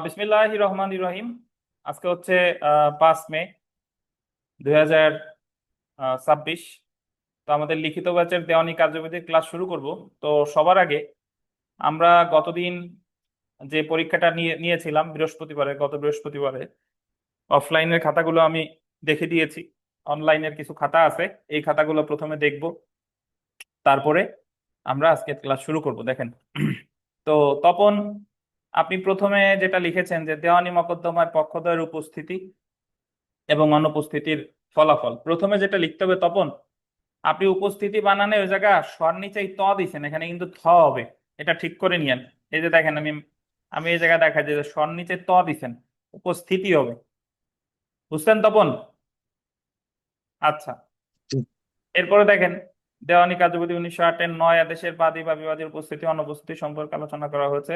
বিসমিল্লাহির রহমানির রহিম। আজকে হচ্ছে 5 মে 2026। তো আমাদের লিখিত ব্যাচের দেওয়ানি কার্যবিধির ক্লাস শুরু করব। তো সবার আগে আমরা গতদিন যে পরীক্ষাটা নিয়েছিলাম গত বৃহস্পতিবারে অফলাইনের খাতাগুলো আমি দেখে দিয়েছি। অনলাইনের কিছু খাতা আছে, এই খাতাগুলো প্রথমে দেখব, তারপরে আমরা আজকে ক্লাস শুরু করব। দেখেন, তো তপন, আপনি প্রথমে যেটা লিখেছেন যে দেওয়ানি মোকদ্দমায় পক্ষদ্বয়ের উপস্থিতি এবং অনুপস্থিতির ফলাফল, প্রথমে যেটা লিখতে হবে তপন, আপনি উপস্থিতি বানানে ওই জায়গা স্বর নিচেই ত দিছেন, এখানে কিন্তু থ হবে। এটা ঠিক করে নিয়েন। এই যে দেখেন, আমি আমি এই জায়গায় দেখা যায় যে স্বর নিচে ত দিছেন, উপস্থিতি হবে। বুঝছেন তপন? আচ্ছা, এরপরে দেখেন, দেওয়ানি কার্যবিধি 1908-এর 9 আদেশের বাদী বা বিবাদীর উপস্থিতি অনুপস্থিতি সম্পর্কে আলোচনা করা হয়েছে।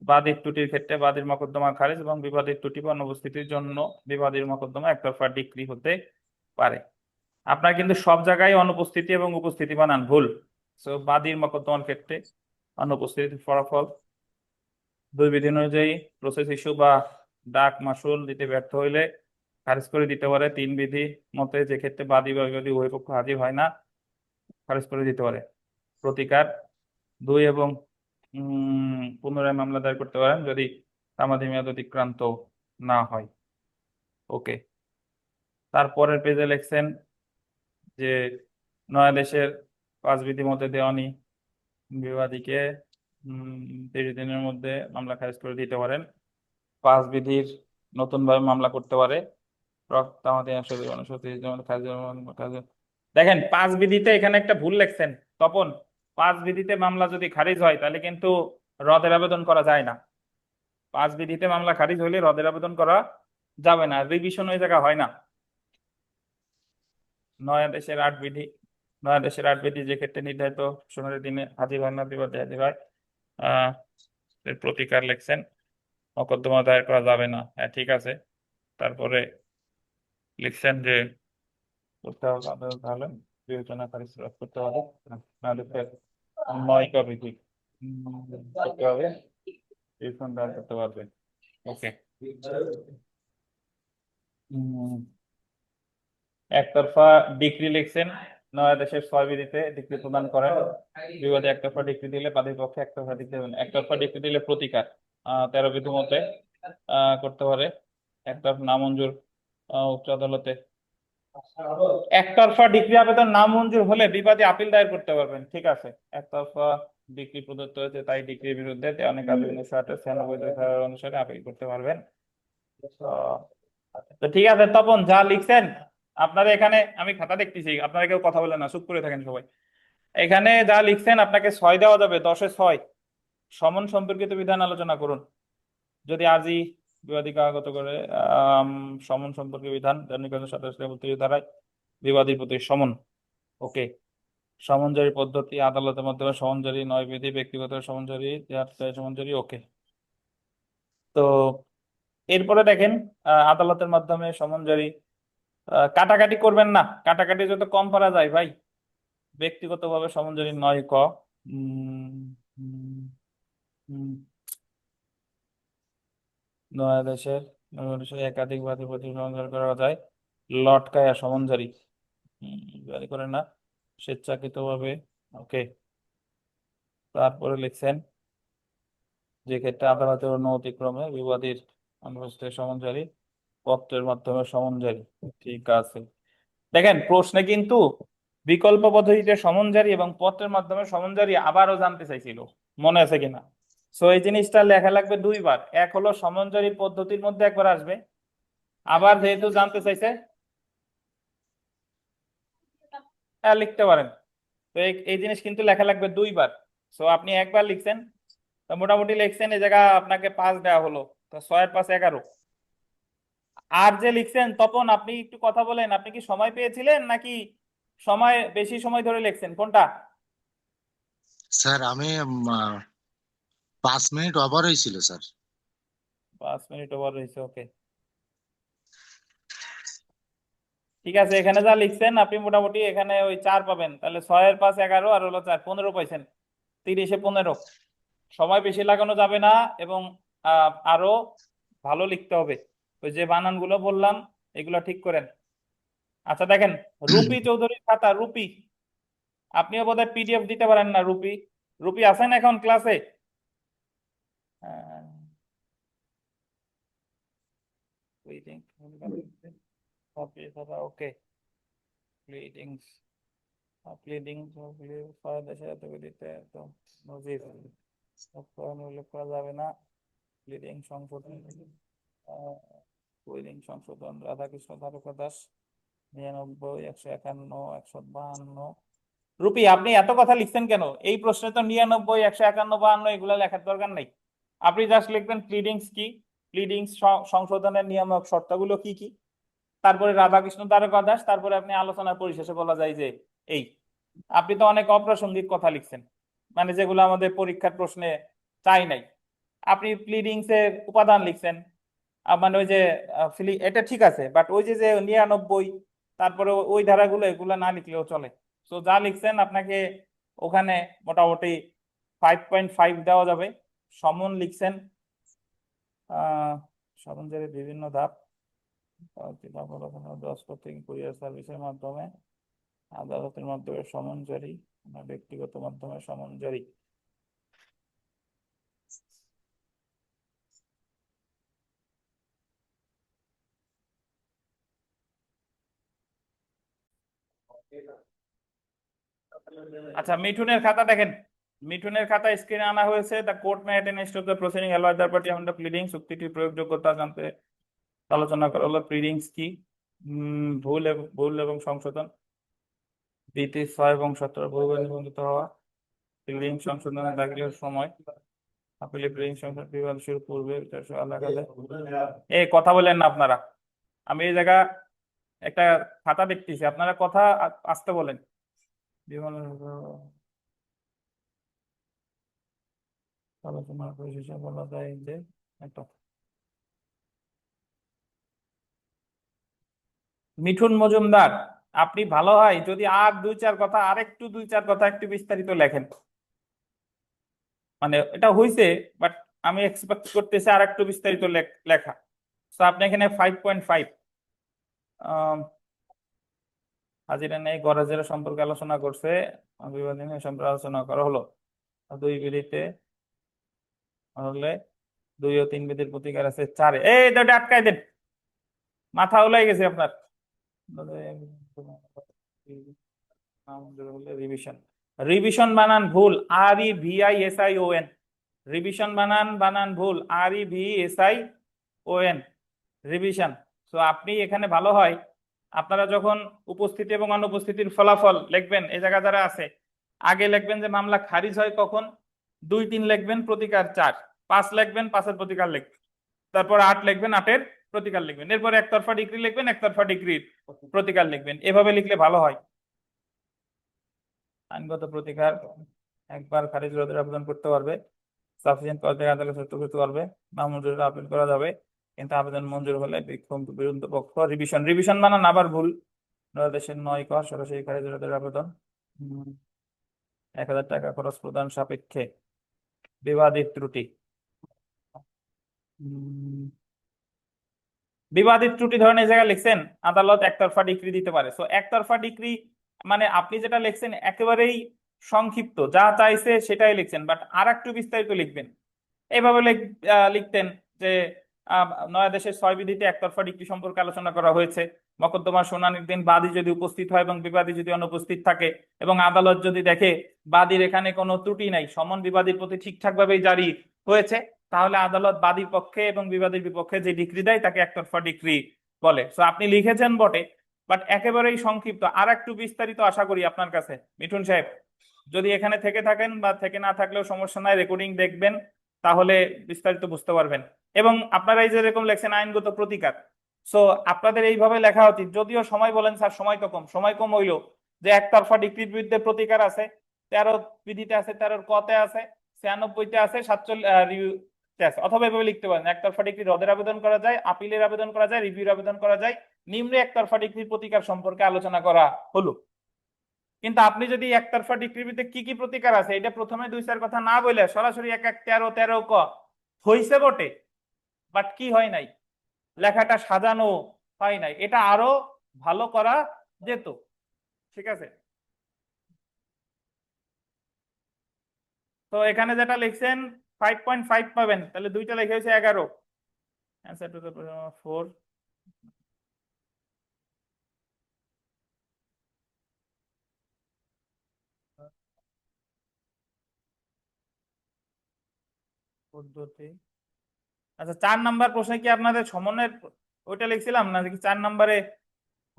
বাদীর ত্রুটির ক্ষেত্রে বাদীর মোকদ্দমা খারিজ এবং বিবাদীর ত্রুটি বা অনুপস্থিতির জন্য বিবাদীর মোকদ্দমা একতরফা ডিক্রি হতে পারে। আপনার কিন্তু সব জায়গায় অনুপস্থিতি এবং উপস্থিতি বানান ভুল। সো বাদীর মোকদ্দমার ক্ষেত্রে অনুপস্থিতির ফলাফল 2 বিধি অনুযায়ী প্রসেস ইস্যু বা ডাক মাসুল দিতে ব্যর্থ হইলে খারিজ করে দিতে পারে। 3 বিধি মতে যে ক্ষেত্রে বাদী বা বিবাদী উভয় পক্ষ হাজির হয় না, খারিজ করে দিতে পারে। প্রতিকার 2 এবং পুনরায় মামলা দায়ের করতে পারেন যদি তামাদি মেয়াদ অতিক্রান্ত না হয়। ওকে, তারপরের পেজে লিখছেন যে 9 আদেশের 5 বিধি মতে দেওয়ানি বিবাদীকে 30 দিনের মধ্যে মামলা খারিজ করে দিতে পারেন। 5 বিধির নতুন ভাবে মামলা করতে পারে। দেখেন, 5 বিধিতে এখানে একটা ভুল লিখছেন তপন। 5 বিধিতে মামলা যদি খারিজ হয় তাহলে কিন্তু রদের আবেদন করা যায় না। 5 বিধিতে মামলা খারিজ হলে রদের আবেদন করা যাবে না, রিভিশন ওই জায়গা হয় না। 9 আদেশের 8 বিধি, 9 আদেশের 8 বিধি যে ক্ষেত্রে নির্ধারিত শুনানির দিনে হাজির হয় না, বিবাদী হাজির হয়, আহ এর প্রতিকার লিখছেন মোকদ্দমা দায়ের করা যাবে না। হ্যাঁ, ঠিক আছে। তারপরে লিখছেন যে করতে হবে আদালত তাহলে বিবেচনা খারিজ করতে হবে, নাহলে ফের 9 বিধি করতে হবে, রিভিশন দায়ের করতে পারবে। ওকে, একতরফা ডিক্রি লিখছেন। 9 আদেশের 6 বিধিতে ডিক্রি প্রদান করেন। বিবাদে একতরফা ডিক্রি দিলে বাদীর পক্ষে একতরফা ডিক্রি দেবেন। একতরফা ডিক্রি দিলে প্রতিকার 13 বিধি মতে করতে পারে। একতরফা নামঞ্জুর উচ্চ আদালতে। একতরফা ডিক্রি আবেদন নামঞ্জুর হলে বিবাদী আপিল দায়ের করতে পারবেন। ঠিক আছে, একতরফা ডিক্রি প্রদত্ত হয়েছে তাই ডিক্রির বিরুদ্ধে দেওয়ানি কার্যবিধি 1996 অনুসারে আপিল করতে পারবেন। তো ঠিক আছে তপন, যা লিখছেন আপনারা এখানে, আমি খাতা দেখতেছি, আপনারা কেউ কথা বলেন না, চুপ করে থাকেন সবাই। এখানে যা লিখছেন আপনাকে 6 দেওয়া যাবে, 10-এ 6। সমন সম্পর্কিত বিধান আলোচনা করুন। যদি আজই বিবাদী কাগত করে আম, সমন সম্পর্কিত বিধান 27 ধারায় বিবাদীর প্রতি সমন। ওকে, সমন জারি পদ্ধতি আদালতের মাধ্যমে সমন জারি, 9 বিধি ব্যক্তিগত সমন জারি, সমন জারি। ওকে, তো এরপরে দেখেন, আদালতের মাধ্যমে সমন জারি, কাটাকাটি করবেন না, কাটাকাটি যত কম করা যায় ভাই। ব্যক্তিগতভাবে সমন জারি 9 ক। উম, উম, উম, 9 আদেশের একাধিক বাদীর প্রতি সমন জারি করা যায় লটকায়া সমন জারি জারি করে না, স্বেচ্ছাকৃতভাবে। ওকে, তারপরে লিখছেন যে ক্ষেত্রে আদালতের অনুমতিক্রমে বিবাদীর অনুপস্থিতিতে সমন জারি, পত্রের মাধ্যমে সমন জারি। ঠিক আছে, দেখেন প্রশ্নে কিন্তু বিকল্প পদ্ধতিতে সমন জারি এবং পত্রের মাধ্যমে সমন জারি আবারও জানতে চাইছিল, মনে আছে কিনা? সো এই জিনিসটা লেখা লাগবে 2 বার। এক হলো সমন জারি পদ্ধতির মধ্যে একবার আসবে, আবার যেহেতু জানতে চাইছে, হ্যাঁ লিখতে পারেন। তো এই জিনিস কিন্তু লেখা লাগবে 2 বার। সো আপনি একবার লিখছেন, তো মোটামুটি লিখছেন, এই জায়গা আপনাকে 5 দেওয়া হলো। তো 6-এর 5 11। আর যে লিখছেন তপন, আপনি একটু কথা বলেন, আপনি কি সময় পেয়েছিলেন নাকি সময় বেশি সময় ধরে লিখছেন, কোনটা? স্যার আমি 5 মিনিট ওভার হয়েছিল স্যার। 5 মিনিট ওভার হয়েছে। ওকে, ঠিক আছে। এখানে যা লিখছেন আপনি মোটামুটি এখানে ওই 4 পাবেন, তাহলে 6-এর 5 11 আর হলো 4, 15 পাইছেন। 30-এ 15। সময় বেশি লাগানো যাবে না এবং আরো ভালো লিখতে হবে। ওই যে বানানগুলো বললাম এগুলো ঠিক করেন। আচ্ছা দেখেন, রুপি চৌধুরীর খাতা, রুপি আপনিও বোধহয় পিডিএফ দিতে পারেন না। রুপি, রুপি আছেন এখন ক্লাসে? ওকে, প্লিডিংস, প্লিডিংস দেশের দিতে তো নজির উল্লেখ করা যাবে না। প্লিডিং সংশোধন, প্লিডিং সংশোধন রাধাকৃষ্ণ ধারক দাস 99, 151, 152। রুপি আপনি এত কথা লিখছেন কেন? এই প্রশ্নে তো 99, 151, 52 এগুলো লেখার দরকার নেই। আপনি জাস্ট লিখবেন প্লিডিংস কি, প্লিডিংস সংশোধনের নিয়ামক শর্তগুলো কি কি, তারপরে রাধাকৃষ্ণ দ্বারকা দাস, তারপরে আপনি আলোচনার পরিশেষে বলা যায় যে এই। আপনি তো অনেক অপ্রাসঙ্গিক কথা লিখছেন, মানে যেগুলো আমাদের পরীক্ষার প্রশ্নে চাই নাই। আপনি প্লিডিংস এর উপাদান লিখছেন, মানে ওই যে এটা ঠিক আছে, বাট ওই যে যে 99, তারপরে ওই ধারাগুলো এগুলো না লিখলেও চলে। তো যা লিখছেন আপনাকে ওখানে মোটামুটি 5.5 দেওয়া যাবে। সমন লিখছেন, সমনজের বিভিন্ন ধাপ, কুরিয়ার সার্ভিসের মাধ্যমে, আদালতের মাধ্যমে সমন জারি, ব্যক্তিগত মাধ্যমে সমন জারি। আচ্ছা মিঠুনের খাতা দেখেন, মিঠুনের খাতা স্ক্রিনে আনা হয়েছে। The court may at an stage of the proceeding allow the party on the pleading, চুক্তিটির প্রয়োগযোগ্যতা জানতে আলোচনা করা হলো। প্লিডিংস কি, ভুল এবং সংশোধন, দ্বিতীয় 6 এবং 17 বহুবার নিবন্ধিত হওয়া, প্লিডিং সংশোধনের দাখিলের সময়, আপিলে প্লিডিং সংশোধন বিবাদ শুরু পূর্বে এই কথা বলেন না আপনারা। আমি এই জায়গা একটা খাতা দেখতেছি, আপনারা কথা আসতে বলেন। আলোচনা পরিশেষে বলা যায় যে একটা মিঠুন মজুমদার, আপনি ভালো হয় যদি আর 2-4 কথা, আরেকটু 2-4 কথা একটু বিস্তারিত লেখেন। মানে এটা হয়েছে, বাট আমি এক্সপেক্ট করতেছি আর একটু বিস্তারিত লেখা। তো আপনি এখানে 5.5 হাজিরা নেই গরজের সম্পর্কে আলোচনা করছে, বিবাদী সম্পর্কে আলোচনা করা হলো। 2 বিধিতে হলে 2 ও 3 বিধির প্রতিকার আছে 4। এই দুটো আটকাই দেন, মাথা উলাই গেছে আপনার। রিভিশন, রিভিশন বানান ভুল, REVISION, রিভিশন বানান ভুল, REVSION, রিভিশন। তো আপনি এখানে ভালো হয় আপনারা যখন উপস্থিতি এবং অনুপস্থিতির ফলাফল লিখবেন, এই জায়গা যারা আছে আগে লিখবেন যে মামলা খারিজ হয় কখন, 2, 3 লিখবেন, প্রতিকার 4, 5 লিখবেন, 5-এর প্রতিকার লিখবেন, তারপর 8 লিখবেন, 8-এর প্রতিকার লিখবেন, এরপর একতরফা ডিগ্রি লিখবেন, একতরফা ডিগ্রির প্রতিকার লিখবেন। এভাবে লিখলে ভালো হয়। আইনগত প্রতিকার একবার খারিজ রোধের আবেদন করতে পারবে, সাফিসিয়েন্ট পর্যায়ে আদালত সত্য করতে পারবে, নামঞ্জুরের আপিল করা যাবে, কিন্তু আবেদন মঞ্জুর হলে বিরুদ্ধ পক্ষ রিভিশন, রিভিশন বানান আবার ভুল। দেশের 9 ক সরাসরি খারিজ রোধের আবেদন 1000 টাকা খরচ প্রদান সাপেক্ষে, বিবাদিত ত্রুটি, বিবাদিত ত্রুটি ধরনের জায়গায় লিখছেন আদালত একতরফা ডিক্রি দিতে পারে। তো একতরফা ডিক্রি মানে আপনি যেটা লিখছেন একেবারেই সংক্ষিপ্ত, যা চাইছে সেটাই লিখছেন, বাট আর একটু বিস্তারিত লিখবেন। এইভাবে লিখতেন যে নয়াদেশের 6 বিধিতে একতরফা ডিক্রি সম্পর্কে আলোচনা করা হয়েছে। মকদ্দমার শুনানির দিন বাদী যদি উপস্থিত হয় এবং বিবাদী যদি অনুপস্থিত থাকে, এবং আদালত যদি দেখে বাদীর এখানে কোনো ত্রুটি নাই, সমন বিবাদীর প্রতি ঠিকঠাক ভাবেই জারি হয়েছে, তাহলে আদালত বাদীর পক্ষে এবং বিবাদীর বিপক্ষে যে ডিক্রি দেয় তাকে একতরফা ডিক্রি বলে। তো আপনি লিখেছেন বটে, বাট একেবারেই সংক্ষিপ্ত। আর একটু বিস্তারিত আশা করি আপনার কাছে মিঠুন সাহেব। যদি এখানে থেকে থাকেন বা থেকে না থাকলেও সমস্যা নাই, রেকর্ডিং দেখবেন, তাহলে বিস্তারিত বুঝতে পারবেন। এবং আপনারা এই যে এরকম লেখছেন আইনগত প্রতিকার, সো আপনাদের এইভাবে লেখা উচিত। যদিও সময় বলেন স্যার সময় তো কম, সময় কম হইলো যে একতরফা ডিক্রির বিরুদ্ধে প্রতিকার আছে 13 বিধিতে আছে, 13 কতে আছে, 96-তে আছে, 47 আছে। অথবা এভাবে লিখতে পারেন একতরফা ডিক্রি রদের আবেদন করা যায়, আপিলের আবেদন করা যায়, রিভিউর আবেদন করা যায়, নিম্নে একতরফা ডিক্রির প্রতিকার সম্পর্কে আলোচনা করা হলো। কিন্তু আপনি যদি একতরফা ডিক্রির ভিতরে কি কি প্রতিকার আছে এটা প্রথমে 2-4 কথা না বলে সরাসরি 1-1, 13 ক হইছে বটে, বাট কি হয় নাই, লেখাটা সাজানো হয় নাই, এটা আরো ভালো করা যেত। ঠিক আছে, তো এখানে যেটা লিখছেন 5.5 পাবেন, তাহলে দুইটা লেখা হয়েছে 11। Answer to the 4। পদ্ধতি। আচ্ছা, 4 নাম্বার প্রশ্নে কি আপনাদের সমনের ওইটা লিখছিলাম না কি? 4 নাম্বারে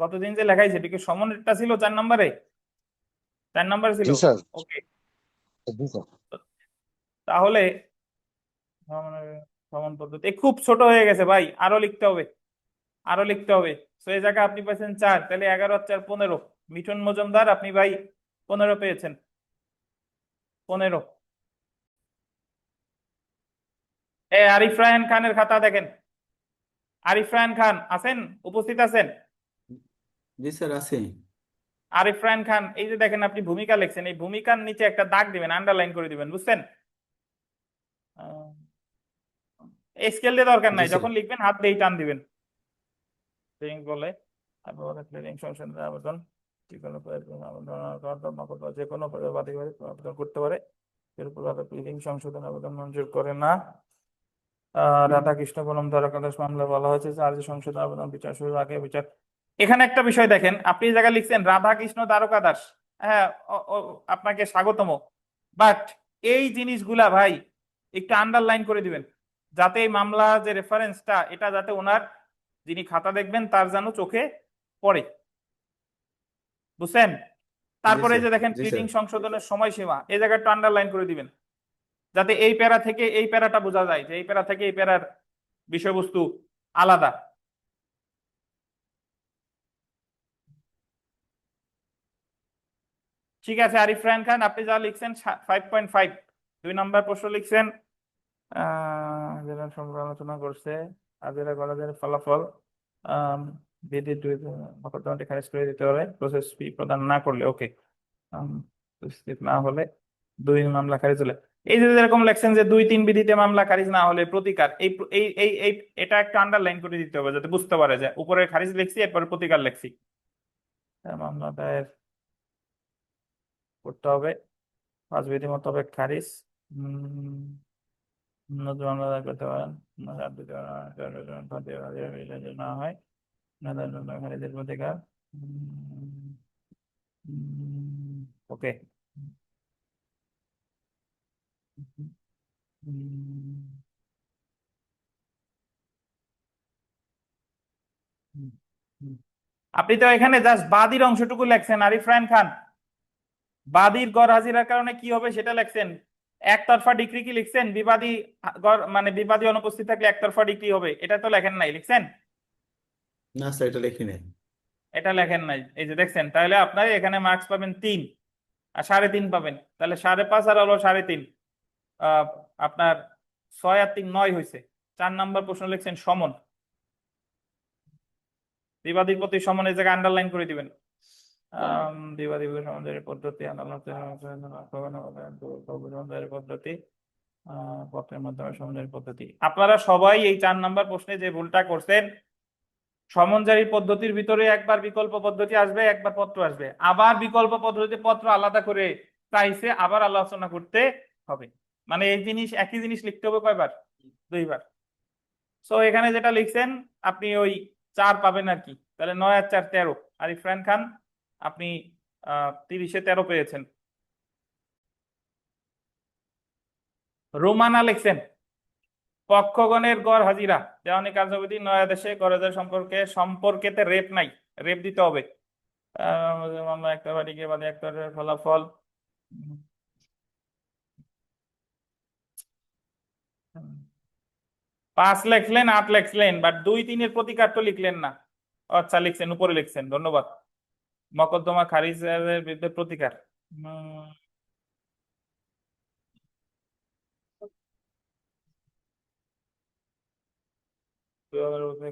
গতদিন যে লেখাইছে এটা কি সমনেরটা ছিল? 4 নাম্বারে, 4 নাম্বারে ছিল। জি স্যার। ওকে, জি স্যার। তাহলে সমন পদ্ধতি খুব ছোট হয়ে গেছে ভাই, আরো লিখতে হবে, আরো লিখতে হবে। তো এই জায়গায় আপনি পাইছেন 4, তাহলে 11 আর 4 15। মিঠুন মজুমদার আপনি ভাই 15 পেয়েছেন, 15। আরিফ রায়হান খানের খাতা দেখেন। আরিফ রায়হান খান আছেন? উপস্থিত আছেন? জি স্যার আছে। আরিফ রায়হান খান, এই যে দেখেন আপনি ভূমিকা লিখছেন, এই ভূমিকার নিচে একটা দাগ দিবেন, আন্ডারলাইন করে দিবেন, বুঝছেন? স্কেল দিয়ে দরকার জি নাই, স্যার। যখন লিখবেন হাত দিয়েই টান দিবেন। লিঙ্ক বলে লিঙ্ক সংশোধনের আবেদন যে কোনো যে কোনো আবেদন করতে পারে, এর উপর লিঙ্ক সংশোধন আবেদন মঞ্জুর করে না। রাধাকৃষ্ণ বনম দ্বারকাদাস মামলা বলা হয়েছে যে আর্য সংশোধন আবেদন বিচার শুরুর আগে বিচার। এখানে একটা বিষয় দেখেন, আপনি এই জায়গায় লিখছেন রাধাকৃষ্ণ দ্বারকাদাস, হ্যাঁ আপনাকে স্বাগতম, বাট এই জিনিসগুলা ভাই একটু আন্ডারলাইন করে দিবেন, যাতে এই মামলা যে রেফারেন্সটা এটা যাতে ওনার যিনি খাতা দেখবেন তার যেন চোখে পড়ে, বুঝছেন? জি তারপরে এই স্যার। যে দেখেন জি স্যার। প্রিন্টিং সংশোধনের সময়সীমা, এই জায়গাটা আন্ডারলাইন করে দিবেন, যাতে এই প্যারা থেকে এই প্যারাটা বোঝা যায় যে এই প্যারা থেকে এই প্যারার বিষয়বস্তু আলাদা। ঠিক আছে আরিফ রায়হান খান, আপনি যা লিখছেন 5.5, 2 নাম্বার প্রশ্ন লিখছেন। যেটা সম্পর্কে আলোচনা করছে আজেরা কলেজের ফলাফল বিধি মকদ্দমাটি খারিজ করে দিতে হবে প্রসেস ফি প্রদান না করলে। ওকে, উপস্থিত না হলে 2 মামলা খারিজ হলে। এই যে যেরকম লেখছেন যে 2-3 বিধিতে মামলা খারিজ না হলে প্রতিকার, এই এই এই এই এটা একটা আন্ডারলাইন করে দিতে হবে যাতে বুঝতে পারে যে উপরে খারিজ লিখছি এরপরে প্রতিকার লিখছি। মামলা দায়ের করতে হবে 5 বিধি মোতাবেক খারিজ। নতুন মামলা দায়ের করতে পারেন না হয় খারিজের প্রতিকার। ওকে, আপনি তো এখানে জাস্ট বাদীর অংশটুকু লেখছেন আরিফ রায়হান খান, বাদীর গড় হাজিরার কারণে কি হবে সেটা লেখছেন। একতরফা ডিক্রি কি লিখছেন? বিবাদী মানে বিবাদী অনুপস্থিত থাকলে একতরফা ডিক্রি হবে, এটা তো লেখেন নাই, লিখছেন? না স্যার, এটা লিখি নাই। এটা লেখেন নাই, এই যে দেখছেন, তাহলে আপনার এখানে মার্কস পাবেন 3 আর 3.5 পাবেন, তাহলে 5.5 আর হলো 3.5, আপনার 6 আর 3 9 হয়েছে। 4 নাম্বার প্রশ্ন লিখছেন সমন, বিবাদীর প্রতি সমন, এই জায়গায় আন্ডারলাইন করে দিবেন। বিবাদী সমাধানের পদ্ধতি সমাধানের পদ্ধতি পত্রের মাধ্যমে সমাধানের পদ্ধতি। আপনারা সবাই এই 4 নাম্বার প্রশ্নে যে ভুলটা করছেন, সমনজারি পদ্ধতির ভিতরে একবার বিকল্প পদ্ধতি আসবে, একবার পত্র আসবে, আবার বিকল্প পদ্ধতি পত্র আলাদা করে চাইছে আবার আলোচনা করতে হবে, মানে এই জিনিস একই জিনিস লিখতে হবে কয়বার? 2বার। সো এখানে যেটা লিখছেন আপনি ওই 4 পাবেন আর কি, তাহলে 9 আর 4 13। আর ইরফান খান আপনি 30-এ 13 পেয়েছেন। রোমানা লিখছেন পক্ষগণের গড় হাজিরা দেওয়ানি কার্যবিধি 9 আদেশে গড়ের সম্পর্কেতে রেপ নাই, রেপ দিতে হবে। মামলা একটা বাড়িকে বাদে একটা ফলাফল। 5 লিখলেন, 8 লিখলেন, বাট 2-3 এর প্রতিকার তো লিখলেন না। আচ্ছা লিখছেন, উপরে লিখছেন, ধন্যবাদ। মকদ্দমা খারিজের বিরুদ্ধে প্রতিকার।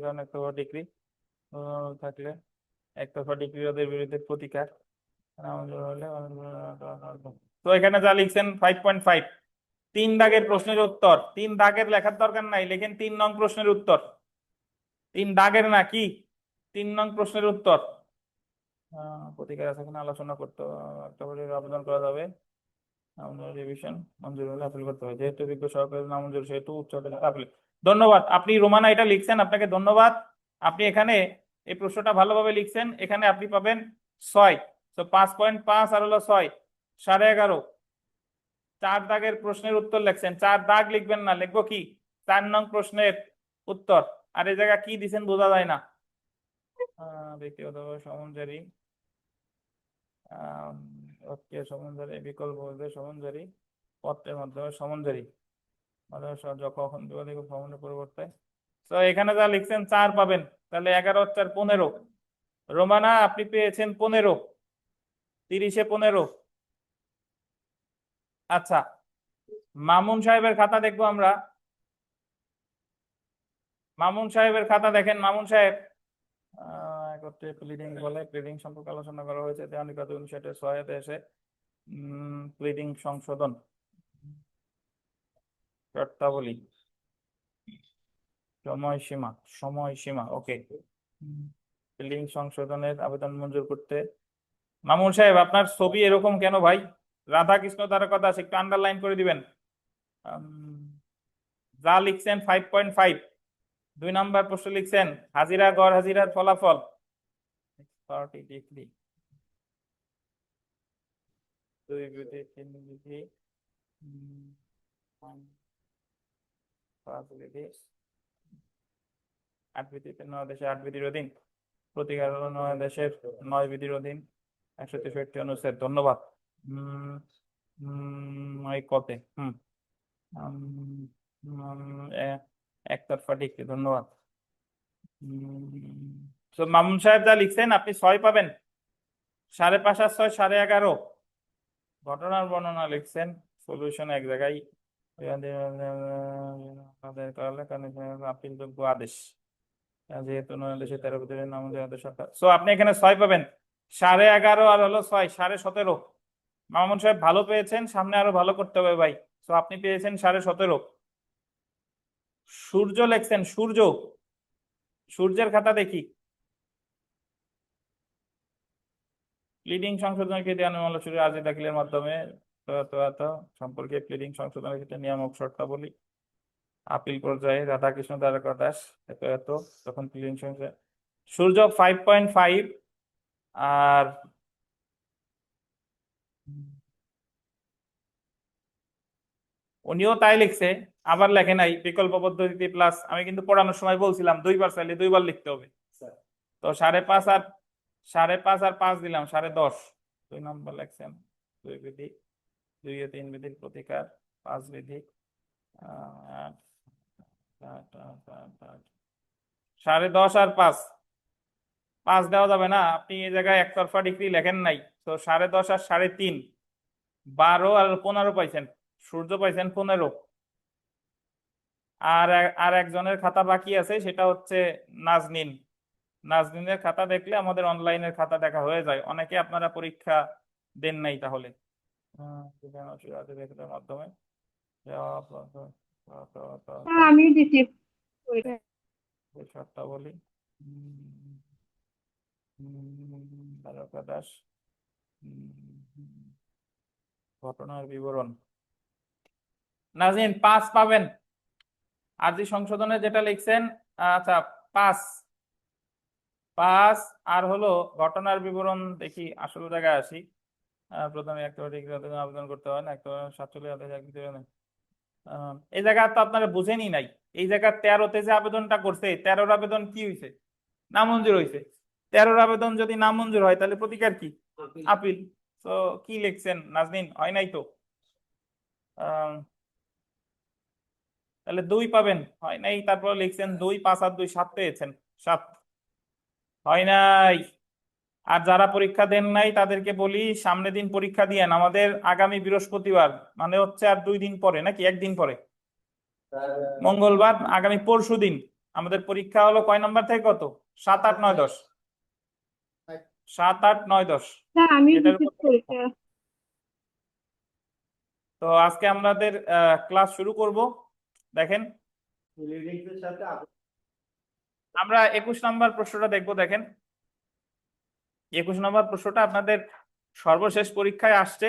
কারণ একতরফা ডিগ্রি থাকলে একতরফা ডিগ্রি ওদের বিরুদ্ধে প্রতিকার। তো এখানে যা লিখছেন 5.5, তিন দাগের প্রশ্নের উত্তর, তিন দাগের লেখার দরকার নাই, লেখেন 3 নং প্রশ্নের উত্তর, তিন দাগের না কি, 3 নং প্রশ্নের উত্তর। প্রতিকার আছে কিনা আলোচনা করতে একটা করে আবেদন করা যাবে, রিভিশন মঞ্জুর হলে আপিল করতে হবে, যেহেতু বিজ্ঞ সরকারের নামঞ্জুর সেহেতু উচ্চ আদালতে আপিল। ধন্যবাদ, আপনি রোমানা এটা লিখছেন, আপনাকে ধন্যবাদ। আপনি এখানে এই প্রশ্নটা ভালোভাবে লিখছেন, এখানে আপনি পাবেন 6। তো 5.5 আর হলো 6, 11.5। 4 দাগের প্রশ্নের উত্তর লিখছেন, 4 দাগ লিখবেন না, লিখবো কি 4 নং প্রশ্নের উত্তর। আর এই জায়গা কি দিছেন বোঝা যায় না। ব্যক্তিগতভাবে সমনজারি, সমনজারি, বিকল্প সমনজারি, পত্রের মাধ্যমে সমনজারি, কখন ভ্রমণের পরিবর্তে। তো এখানে যা লিখছেন 4 পাবেন, তাহলে 11 আর 4 15। রোমানা আপনি পেয়েছেন 15, 30-এ 15। আচ্ছা, মামুন সাহেবের খাতা দেখবো আমরা। মামুন সাহেবের খাতা দেখেন, মামুন সাহেব একত্রে প্লিডিং বলে, প্লিডিং সম্পর্কে আলোচনা করা হয়েছে দেওয়ানি কাজ 59 সহায়তা এসে প্লিডিং সংশোধন শর্তাবলী, সময়সীমা, সময়সীমা, ওকে। প্লিডিং সংশোধনের আবেদন মঞ্জুর করতে। মামুন সাহেব আপনার ছবি এরকম কেন ভাই? রাধাকৃষ্ণ তারকা দাস একটু আন্ডারলাইন করে দিবেন। যা লিখছেন 5.5, 2 নাম্বার প্রশ্ন লিখছেন হাজিরা গড় হাজিরার ফলাফল 40 ডিগ্রি, 2 বিধি 3 বিধি 5 বিধি 8 বিধিতে 9 দেশে 8 বিধির অধীন, প্রতিকার হলো 9 দেশের 9 বিধির অধীন 163 অনুচ্ছেদ। ধন্যবাদ। ওই কতে একতরফা ডিগ্রি, ধন্যবাদ। তো মামুন সাহেব যা লিখছেন আপনি 6 পাবেন, 5.5 আর 6 11.5। ঘটনার বর্ণনা লিখছেন, সলিউশন এক জায়গায়, আপিলযোগ্য আদেশ, যেহেতু 9 দেশে 13 বিধির নাম সরকার। সো আপনি এখানে 6 পাবেন, 11.5 আর হলো 6 17.5। মামুন সাহেব ভালো পেয়েছেন, সামনে আরো ভালো করতে হবে ভাই। তো আপনি পেয়েছেন 17.5। সূর্য লিখছেন, সূর্য, সূর্যের খাতা দেখি। প্লিডিং সংশোধনের ক্ষেত্রে আনুমালোচনা আর্জি দাখিলের মাধ্যমে সম্পর্কে প্লিডিং সংশোধনের ক্ষেত্রে নিয়ামক শর্তাবলী, আপিল পর্যায়ে রাধাকৃষ্ণ তারকা দাস এত তখন প্লিডিং সংশোধন। সূর্য 5.5 আর উনিও তাই লিখছে, আবার লেখে নাই বিকল্প পদ্ধতি প্লাস। আমি কিন্তু পড়ানোর সময় বলছিলাম 2বার চাইলে 2বার লিখতে হবে। তো 5.5 আর 5.5 দিলাম 10.5। 2 নম্বর লেখছেন 2 বিধি, 2 ও 3 বিধির প্রতিকার, 5 বিধি 10.5 আর 5 দেওয়া যাবে না, আপনি এই জায়গায় একতরফা ডিগ্রি লেখেন নাই। তো 10.5 আর 3.5 12 আর 15 পাইছেন, সূর্য পাইছেন 15। আর একজনের খাতা বাকি আছে, সেটা হচ্ছে নাজনীন। নাজনীনের খাতা দেখলে আমাদের অনলাইনের খাতা দেখা হয়ে যায়, অনেকে আপনারা পরীক্ষা দেন নাই তাহলে। মাধ্যমে আমি দিছি শর্তাবলী, তারকা দাস, ঘটনার বিবরণ। নাজিন 5 পাবেন, আরজি সংশোধনে যেটা লিখছেন। আচ্ছা 5 আর হলো ঘটনার বিবরণ দেখি, আসল জায়গায় আসি। প্রথমে একটা আবেদন করতে হয় না, একটা 47 এই জায়গা তো আপনারা বুঝেনি নাই। এই জায়গা 13তে যে আবেদনটা করছে, 13 আবেদন কি হয়েছে? নামঞ্জুর হয়েছে। 13 আবেদন যদি নামঞ্জুর হয় তাহলে প্রতিকার কি? আপিল। তো কি লিখছেন নাজনীন? হয় নাই তো, তাহলে 2 পাবেন, হয় নাই। তারপর লিখছেন 2 5 আর 2 7 পেয়েছেন, 7 হয় নাই। আর যারা পরীক্ষা দেন নাই তাদেরকে বলি সামনে দিন পরীক্ষা দিয়েন, আমাদের আগামী বৃহস্পতিবার, মানে হচ্ছে আর 2 দিন পরে, নাকি একদিন পরে, মঙ্গলবার, আগামী পরশু দিন আমাদের পরীক্ষা হলো। কয় নাম্বার থেকে কত? 7 8 9 10, 7 8 9 10। আমি এটার দিছি উপর পরীক্ষা। তো আজকে আমাদের ক্লাস শুরু করব। দেখেন আমরা 21 নম্বর প্রশ্নটা দেখব। দেখেন 21 নম্বর প্রশ্নটা আপনাদের সর্বশেষ পরীক্ষায় আসছে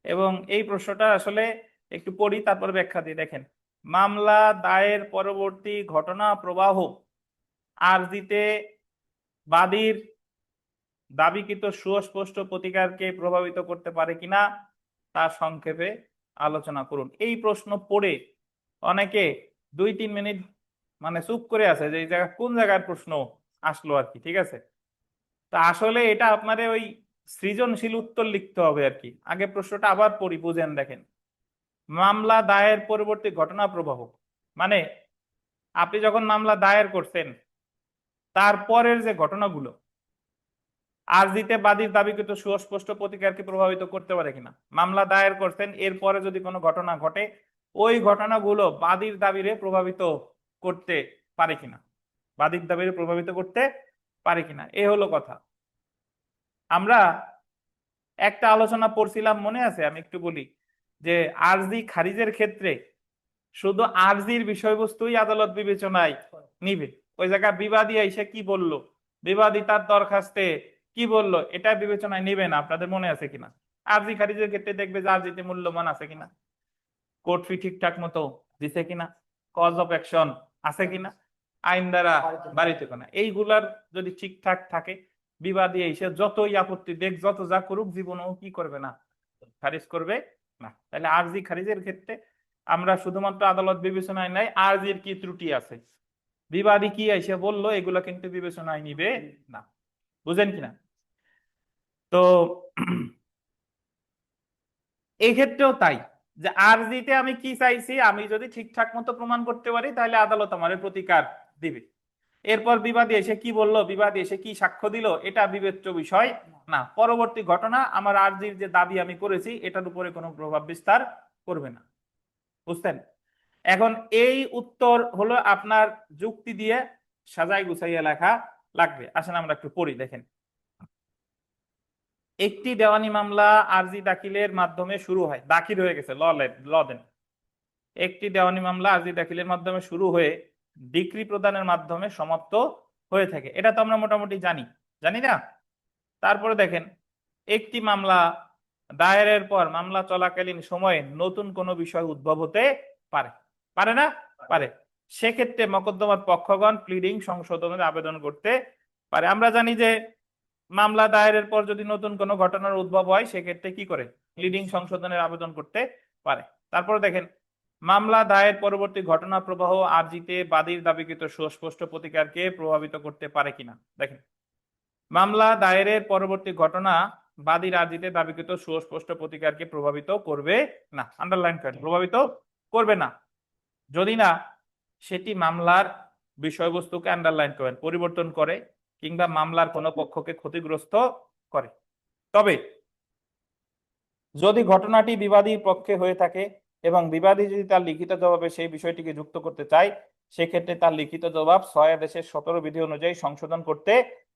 এবং এই প্রশ্নটা আসলে একটু পড়ি তারপর ব্যাখ্যা দিই। দেখেন, মামলা দায়ের পরবর্তী ঘটনা প্রবাহ আরজিতে বাদীর দাবিকৃত সুস্পষ্ট প্রতিকারকে প্রভাবিত করতে পারে কিনা তা সংক্ষেপে আলোচনা করুন। এই প্রশ্ন পড়ে অনেকে 2-3 মিনিট মানে চুপ করে আছে যে এই জায়গা কোন জায়গার প্রশ্ন আসলো আর কি। ঠিক আছে, তা আসলে এটা আপনাদের ওই সৃজনশীল উত্তর লিখতে হবে আর কি। আগে প্রশ্নটা আবার পড়ি, বুঝেন। দেখেন, মামলা দায়ের পরবর্তী ঘটনা প্রবাহ মানে আপনি যখন মামলা দায়ের করছেন তারপরের যে ঘটনাগুলো আরজিতে বাদীর দাবিকৃত সুস্পষ্ট প্রতিকারকে প্রভাবিত করতে পারে কিনা। মামলা দায়ের করছেন, এরপরে যদি কোনো ঘটনা ঘটে ওই ঘটনাগুলো বাদীর দাবিরে প্রভাবিত করতে পারে কিনা, বাদীর দাবিরে প্রভাবিত করতে পারে কিনা, এ হলো কথা। আমরা একটা আলোচনা পড়ছিলাম, মনে আছে? আমি একটু বলি যে আরজি খারিজের ক্ষেত্রে শুধু আরজির বিষয়বস্তুই আদালত বিবেচনায় নিবে। ওই জায়গায় বিবাদী এসে কি বলল, বিবাদী তার দরখাস্তে কি বলল, এটা বিবেচনায় নিবে না। আপনাদের মনে আছে কিনা? আরজি খারিজের ক্ষেত্রে দেখবে যে আরজিতে মূল্যমান আছে কিনা, কোর্ট ফি ঠিকঠাক মতো দিছে কিনা, কজ অফ অ্যাকশন আছে কিনা, আইন দ্বারা বাড়িতে কিনা, এইগুলার যদি ঠিকঠাক থাকে বিবাদী এসে যতই আপত্তি দেখ, যত যা করুক, জীবনেও কি করবে না, খারিজ করবে না। তাহলে আরজি খারিজের ক্ষেত্রে আমরা শুধুমাত্র আদালত বিবেচনায় নাই আরজির কি ত্রুটি আছে, বিবাদী কি এসে বললো, এগুলো কিন্তু বিবেচনায় নিবে না। বুঝেন কিনা? তো এই ক্ষেত্রেও তাই, যে আরজিতে আমি কি চাইছি, আমি যদি ঠিকঠাক মতো প্রমাণ করতে পারি তাহলে আদালত আমার প্রতিকার দিবে। এরপর বিবাদী এসে কি বললো, বিবাদী এসে কি সাক্ষ্য দিল, এটা বিবেচ্য বিষয় না। পরবর্তী ঘটনা আমার আরজির যে দাবি আমি করেছি এটার উপরে কোনো প্রভাব বিস্তার করবে না। বুঝতেন? এখন এই উত্তর হলো আপনার যুক্তি দিয়ে সাজাই গুছাইয়া লেখা লাগবে। আসেন আমরা একটু পড়ি। দেখেন, একটি দেওয়ানি মামলা আরজি দাখিলের মাধ্যমে শুরু হয়, দাখিল হয়ে গেছে, ল দেন। একটি দেওয়ানি মামলা আরজি দাখিলের মাধ্যমে শুরু হয়ে ডিক্রি প্রদানের মাধ্যমে সমাপ্ত হয়ে থাকে, এটা তো আমরা মোটামুটি জানি, জানি না? তারপরে দেখেন, একটি মামলা দায়েরের পর মামলা চলাকালীন সময়ে নতুন কোনো বিষয় উদ্ভব হতে পারে, পারে না? পারে। সেক্ষেত্রে মোকদ্দমার পক্ষগণ প্লিডিং সংশোধনের আবেদন করতে পারে। আমরা জানি যে মামলা দায়েরের পর যদি নতুন কোনো ঘটনার উদ্ভব হয় সেক্ষেত্রে কি করে, প্লিডিং সংশোধনের আবেদন করতে পারে। তারপরে দেখেন, মামলা দায়ের পরবর্তী ঘটনা প্রবাহ আরজিতে বাদীর দাবিকৃত সুস্পষ্ট প্রতিকারকে প্রভাবিত করতে পারে কিনা। দেখেন, মামলা দায়েরের পরবর্তী ঘটনা বাদীর আরজিতে দাবিকৃত সুস্পষ্ট প্রতিকারকে প্রভাবিত করবে না। আন্ডারলাইন করেন, প্রভাবিত করবে না। যদি না সেটি মামলার বিষয়বস্তুকে আন্ডারলাইন করেন, পরিবর্তন করে কিংবা মামলার কোনো পক্ষকে ক্ষতিগ্রস্ত করে। তবে যদি ঘটনাটি বিবাদীর পক্ষে হয়ে থাকে এবং বিবাদী যদি তার লিখিত জবাবে সেই বিষয়টিকে যুক্ত করতে চায়, সেক্ষেত্রে তার লিখিত জবাব 6 আদেশের 17 বিধি অনুযায়ী সংশোধন করতে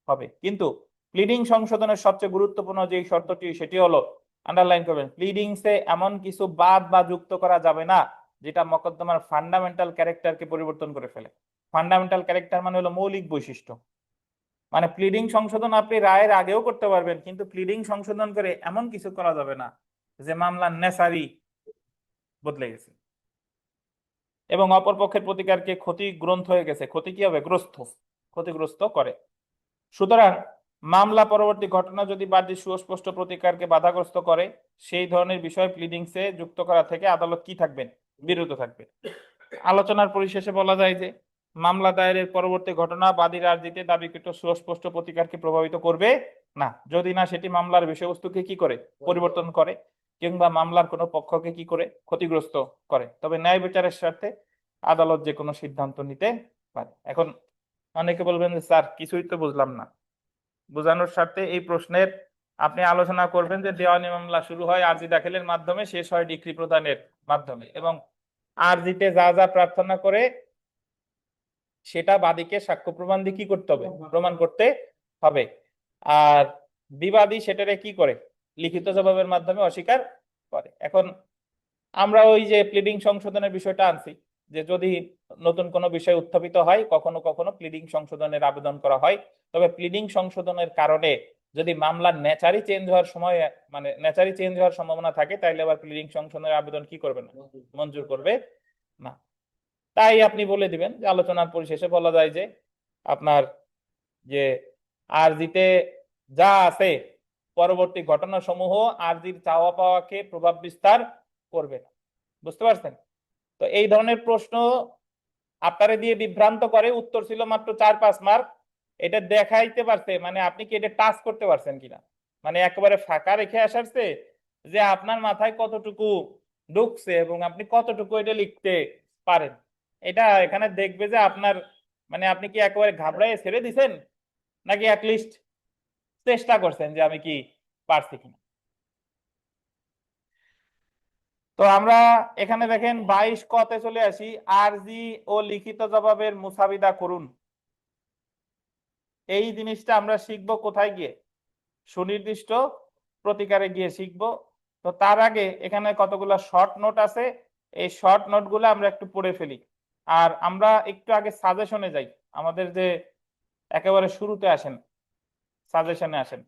হবে। কিন্তু প্লিডিং সংশোধনের সবচেয়ে গুরুত্বপূর্ণ যে শর্তটি সেটি হলো, আন্ডারলাইন করবেন, প্লিডিংসে এমন কিছু বাদ বা যুক্ত করা যাবে না যেটা মোকদ্দমার ফান্ডামেন্টাল ক্যারেক্টারকে পরিবর্তন করে ফেলে। ফান্ডামেন্টাল ক্যারেক্টার মানে হলো মৌলিক বৈশিষ্ট্য। মানে প্লিডিং সংশোধন আপনি রায়ের আগেও করতে পারবেন, কিন্তু প্লিডিং সংশোধন করে এমন কিছু করা যাবে না যে মামলার নেসারি বদলে গেছে এবং অপরপক্ষের প্রতিকারকে ক্ষতিগ্রস্ত হয়ে গেছে, ক্ষতি কি হবে, ক্ষতিগ্রস্ত করে। সুতরাং মামলা পরবর্তী ঘটনা যদি বাদীর সুস্পষ্ট প্রতিকারকে বাধাগ্রস্ত করে, সেই ধরনের বিষয় প্লিডিংসে যুক্ত করা থেকে আদালত কি থাকবেন, বিরত থাকবে। আলোচনার পরিশেষে বলা যায় যে মামলা দায়েরের পরবর্তী ঘটনা বাদীর আরজিতে দাবিকৃত সুস্পষ্ট প্রতিকারকে প্রভাবিত করবে না, যদি না সেটি মামলার বিষয়বস্তুকে কি করে, পরিবর্তন করে কিংবা মামলার কোনো পক্ষকে কি করে, ক্ষতিগ্রস্ত করে। তবে ন্যায় বিচারের স্বার্থে আদালত যে কোনো সিদ্ধান্ত নিতে পারে। এখন অনেকে বলবেন যে স্যার কিছুই তো বুঝলাম না। বোঝানোর স্বার্থে এই প্রশ্নের আপনি আলোচনা করবেন যে দেওয়ানি মামলা শুরু হয় আরজি দাখিলের মাধ্যমে, শেষ হয় ডিক্রি প্রদানের মাধ্যমে, এবং আরজিতে যা যা প্রার্থনা করে সেটা বাদীকে সাক্ষ্য প্রমাণ দিয়ে কি করতে হবে, প্রমাণ করতে হবে। আর বিবাদী সেটারে কি করে, লিখিত জবাবের মাধ্যমে অস্বীকার করে। এখন আমরা ওই যে প্লিডিং সংশোধনের বিষয়টা আনছি, যে যদি নতুন কোনো বিষয় উত্থাপিত হয় কখনো কখনো প্লিডিং সংশোধনের আবেদন করা হয়। তবে প্লিডিং সংশোধনের কারণে যদি মামলার নেচারই চেঞ্জ হওয়ার সময়, মানে নেচারই চেঞ্জ হওয়ার সম্ভাবনা থাকে, তাইলে আবার প্লিডিং সংশোধনের আবেদন কি করবে না, মঞ্জুর করবে না। তাই আপনি বলে দিবেন যে আলোচনার পরিশেষে বলা যায় যে আপনার যে আরজিতে যা আছে পরবর্তী ঘটনাসমূহ আরজির চাওয়া পাওয়াকে প্রভাব বিস্তার করবে না। বুঝতে পারছেন? তো এই ধরনের প্রশ্ন আপনারে দিয়ে বিভ্রান্ত করে, উত্তর ছিল মাত্র 4-5 মার্ক। এটা দেখাইতে পারছে মানে আপনি কি এটা টাচ করতে পারছেন কিনা, মানে একেবারে ফাঁকা রেখে আসারছে যে আপনার মাথায় কতটুকু ঢুকছে এবং আপনি কতটুকু এটা লিখতে পারেন। এটা এখানে দেখবে যে আপনার মানে আপনি কি একেবারে ঘাবড়ায় ছেড়ে দিছেন নাকি অ্যাটলিস্ট চেষ্টা করছেন যে আমি কি পারছি কিনা। তো আমরা এখানে দেখেন 22 কতে চলে আসি, আরজি ও লিখিত জবাবের মুসাবিদা করুন। এই জিনিসটা আমরা শিখবো কোথায় গিয়ে, সুনির্দিষ্ট প্রতিকারে গিয়ে শিখবো। তো তার আগে এখানে কতগুলো শর্ট নোট আছে, এই শর্ট নোটগুলো আমরা একটু পড়ে ফেলি। আর আমরা একটু আগে সাজেশনে যাই, আমাদের যে একেবারে শুরুতে আসেন, সাজেশনে আসেন,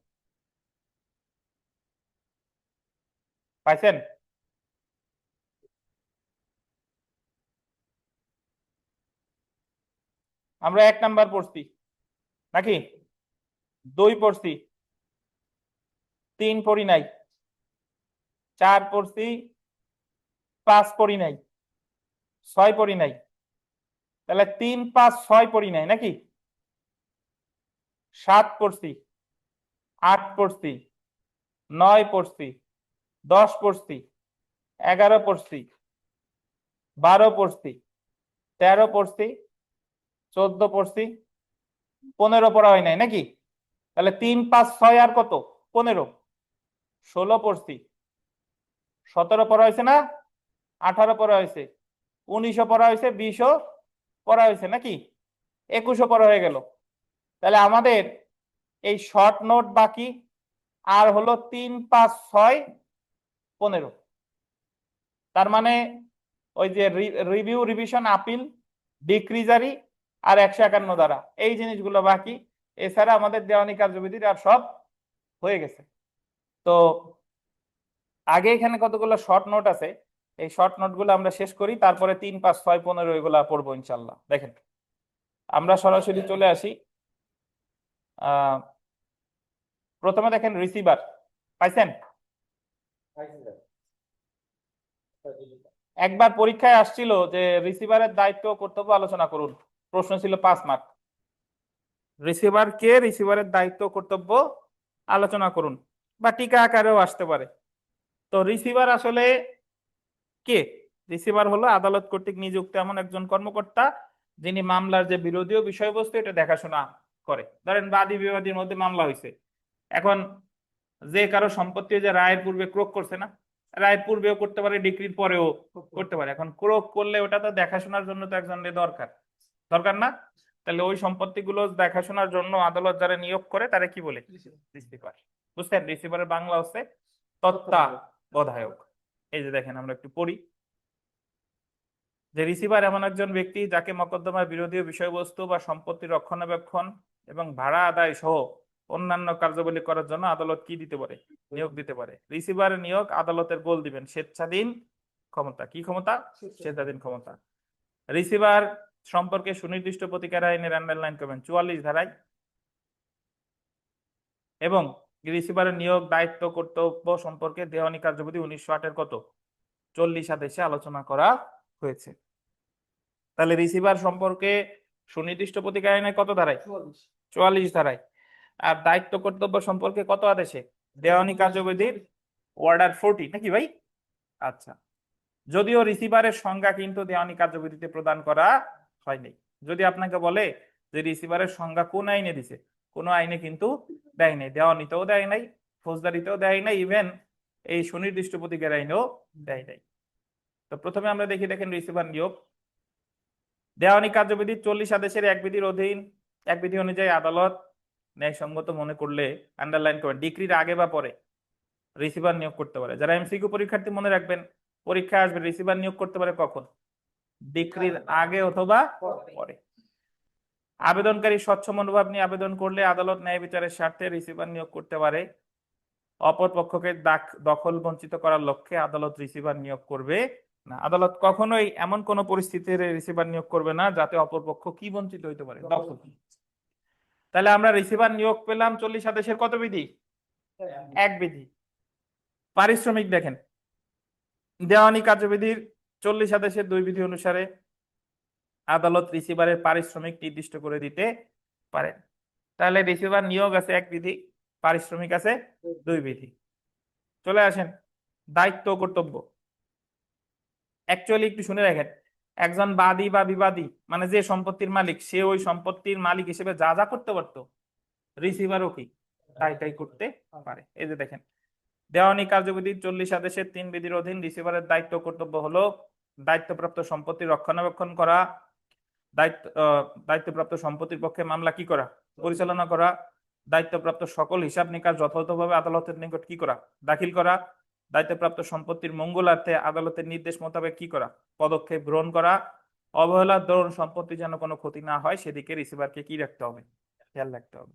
পাইছেন? আমরা 1 নাম্বার পড়ছি নাকি, 2 পড়ছি, 3 পড়ি নাই, 4 পড়ছি, 5 পড়ি নাই, 6 পড়ি নাই, তাহলে 3, 5, 6 পড়ি নাই নাকি, 7 পড়ছি, 8 পড়ছি, 9 পড়ছি, 10 পড়ছি, 11 পড়ছি, 12 পড়ছি, 13 পড়ছি, 14 পড়ছি, 15 পড়া হয় নাই নাকি, তাহলে 3, 5, 6 আর কত, 15, 16 পড়ছি, 17 পড়া হয়েছে না, 18 পড়া হয়েছে, 19 পড়া হয়েছে, 20 পড়া হয়েছে নাকি, 21 পড়া হয়ে গেল। তাহলে আমাদের এই শর্ট নোট বাকি আর হলো 3, 5, 6, 15। তার মানে ওই যে রিভিউ, রিভিশন, আপিল, ডিক্রিজারি আর 151 দ্বারা, এই জিনিসগুলো বাকি। এছাড়া আমাদের দেওয়ানি কার্যবিধির আর সব হয়ে গেছে। তো আগে এখানে কতগুলো শর্ট নোট আছে, এই শর্ট নোটগুলো আমরা শেষ করি, তারপরে 3, 5, 6, 15 এগুলা পড়বো ইনশাল্লাহ। দেখেন আমরা সরাসরি চলে আসি। প্রথমে দেখেন রিসিভার, পাইছেন? একবার পরীক্ষায় আসছিল যে রিসিভারের দায়িত্ব কর্তব্য আলোচনা করুন, প্রশ্ন ছিল 5 মার্ক। রিসিভার কে, রিসিভারের দায়িত্ব কর্তব্য আলোচনা করুন, বা টিকা আকারেও আসতে পারে। তো রিসিভার আসলে কে? রিসিভার হলো আদালত কর্তৃক নিযুক্ত এমন একজন কর্মকর্তা যিনি মামলার যে বিরোধীয় বিষয়বস্তু এটা দেখাশোনা করে। ধরেন বাদী বিবাদীর মধ্যে মামলা হয়েছে, এখন যে কারো সম্পত্তি যে রায়ের পূর্বে ক্রোক করছে না, রায়ের পূর্বেও করতে পারে, ডিক্রির পরেও করতে পারে। এখন ক্রোক করলে ওটা তো দেখাশোনার জন্য তো একজন দরকার, দরকার না? তাহলে ওই সম্পত্তিগুলো দেখাশোনার জন্য আদালত যারা নিয়োগ করে তারা কি বলে, রিসিভার। বুঝছেন? রিসিভারের বাংলা হচ্ছে তত্ত্বাবধায়ক। এই যে দেখেন আমরা একটু পড়ি, যে রিসিভার এমন একজন ব্যক্তি যাকে মকদ্দমার বিরোধীয় বিষয়বস্তু বা সম্পত্তি রক্ষণাবেক্ষণ এবং ভাড়া আদায় সহ অন্যান্য কার্যাবলী করার জন্য আদালত কি দিতে পারে, নিয়োগ দিতে পারে। রিসিভারের নিয়োগ আদালতের বল দিবেন স্বেচ্ছাধীন ক্ষমতা। কি ক্ষমতা? স্বেচ্ছাধীন ক্ষমতা। রিসিভার সম্পর্কে সুনির্দিষ্ট প্রতিকার আইনের আন্ডারলাইন করবেন 44 ধারায়, এবং রিসিভারের নিয়োগ, দায়িত্ব, কর্তব্য সম্পর্কে দেওয়ানি কার্যবিধি 1908 এর কত 40 আদেশে আলোচনা করা হয়েছে। তাহলে রিসিভার সম্পর্কে সুনির্দিষ্ট প্রতিকার আইনের কত ধারায়? 44 ধারায়। আর দায়িত্ব কর্তব্য সম্পর্কে কত আদেশে? দেওয়ানি কার্যবিধির অর্ডার 40 নাকি ভাই? আচ্ছা, যদিও রিসিভারের সংজ্ঞা কিন্তু দেওয়ানি কার্যবিধিতে প্রদান করা হয়নি। যদি আপনাকে বলে যে রিসিভারের সংজ্ঞা কোন আইনে দিছে, কোন আইনে কিন্তু দেয় নাই, দেওয়ানিতেও দেয় নাই, ফৌজদারিতেও দেয় নাই, ইভেন এই সুনির্দিষ্ট প্রতিকার আইনেও দেয় নাই। তো প্রথমে আমরা দেখি, দেখেন রিসিভার নিয়োগ। দেওয়ানি কার্যবিধি 40 আদেশের এক বিধির অধীন, এক বিধি অনুযায়ী আদালত ন্যায়সঙ্গত মনে করলে আন্ডারলাইন করেন ডিক্রির আগে বা পরে রিসিভার নিয়োগ করতে পারে। যারা এমসিকিউ পরীক্ষার্থী মনে রাখবেন, পরীক্ষায় আসবে রিসিভার নিয়োগ করতে পারে কখন? ডিক্রির আগে অথবা পরে। আবেদনকারী স্বচ্ছ মনোভাব নিয়ে আবেদন করলে আদালত ন্যায় বিচারের স্বার্থে রিসিভার নিয়োগ করতে পারে। অপর পক্ষকে দখল বঞ্চিত করার লক্ষ্যে আদালত রিসিভার নিয়োগ করবে না। আদালত কখনোই এমন কোন পরিস্থিতিতে রিসিভার নিয়োগ করবে না যাতে অপর পক্ষ কি বঞ্চিত হইতে পারে? দখল। তাহলে আমরা রিসিভার নিয়োগ পেলাম 40 আদেশের কত বিধি? এক বিধি। পারিশ্রমিক দেখেন, দেওয়ানি কার্যবিধির 40 আদেশের 2 বিধি অনুসারে আদালত রিসিভারের পারিশ্রমিক নির্দিষ্ট করে দিতে পারেন। তাহলে রিসিভার নিয়োগ আছে এক বিধি, পারিশ্রমিক আছে 2 বিধি। চলে আসেন দায়িত্ব ও কর্তব্য। অ্যাকচুয়ালি একটু শুনে রাখেন, একজন বাদী বা বিবাদী মানে যে সম্পত্তির মালিক, সে ওই সম্পত্তির মালিক হিসেবে যা যা করতে পারতো রিসিভারও কি তাই করতে পারে। এই যে দেখেন, দেওয়ানি কার্যবিধির 40 আদেশের 3 বিধির অধীন রিসিভারের দায়িত্ব ও কর্তব্য হলো দায়িত্বপ্রাপ্ত সম্পত্তি রক্ষণাবেক্ষণ করা, দায়িত্বপ্রাপ্ত সম্পত্তির পক্ষে মামলা কি করা? পরিচালনা করা, দায়িত্বপ্রাপ্ত সকল হিসাব নিকাশ যথাযথভাবে আদালতের নিকট কি করা? দাখিল করা, দায়িত্বপ্রাপ্ত সম্পত্তির মঙ্গলার্থে আদালতের নির্দেশ মোতাবেক কি করা? পদক্ষেপ গ্রহণ করা। অবহেলার দরুন সম্পত্তি যেন কোনো ক্ষতি না হয় সেদিকে রিসিভারকে কি রাখতে হবে? খেয়াল রাখতে হবে।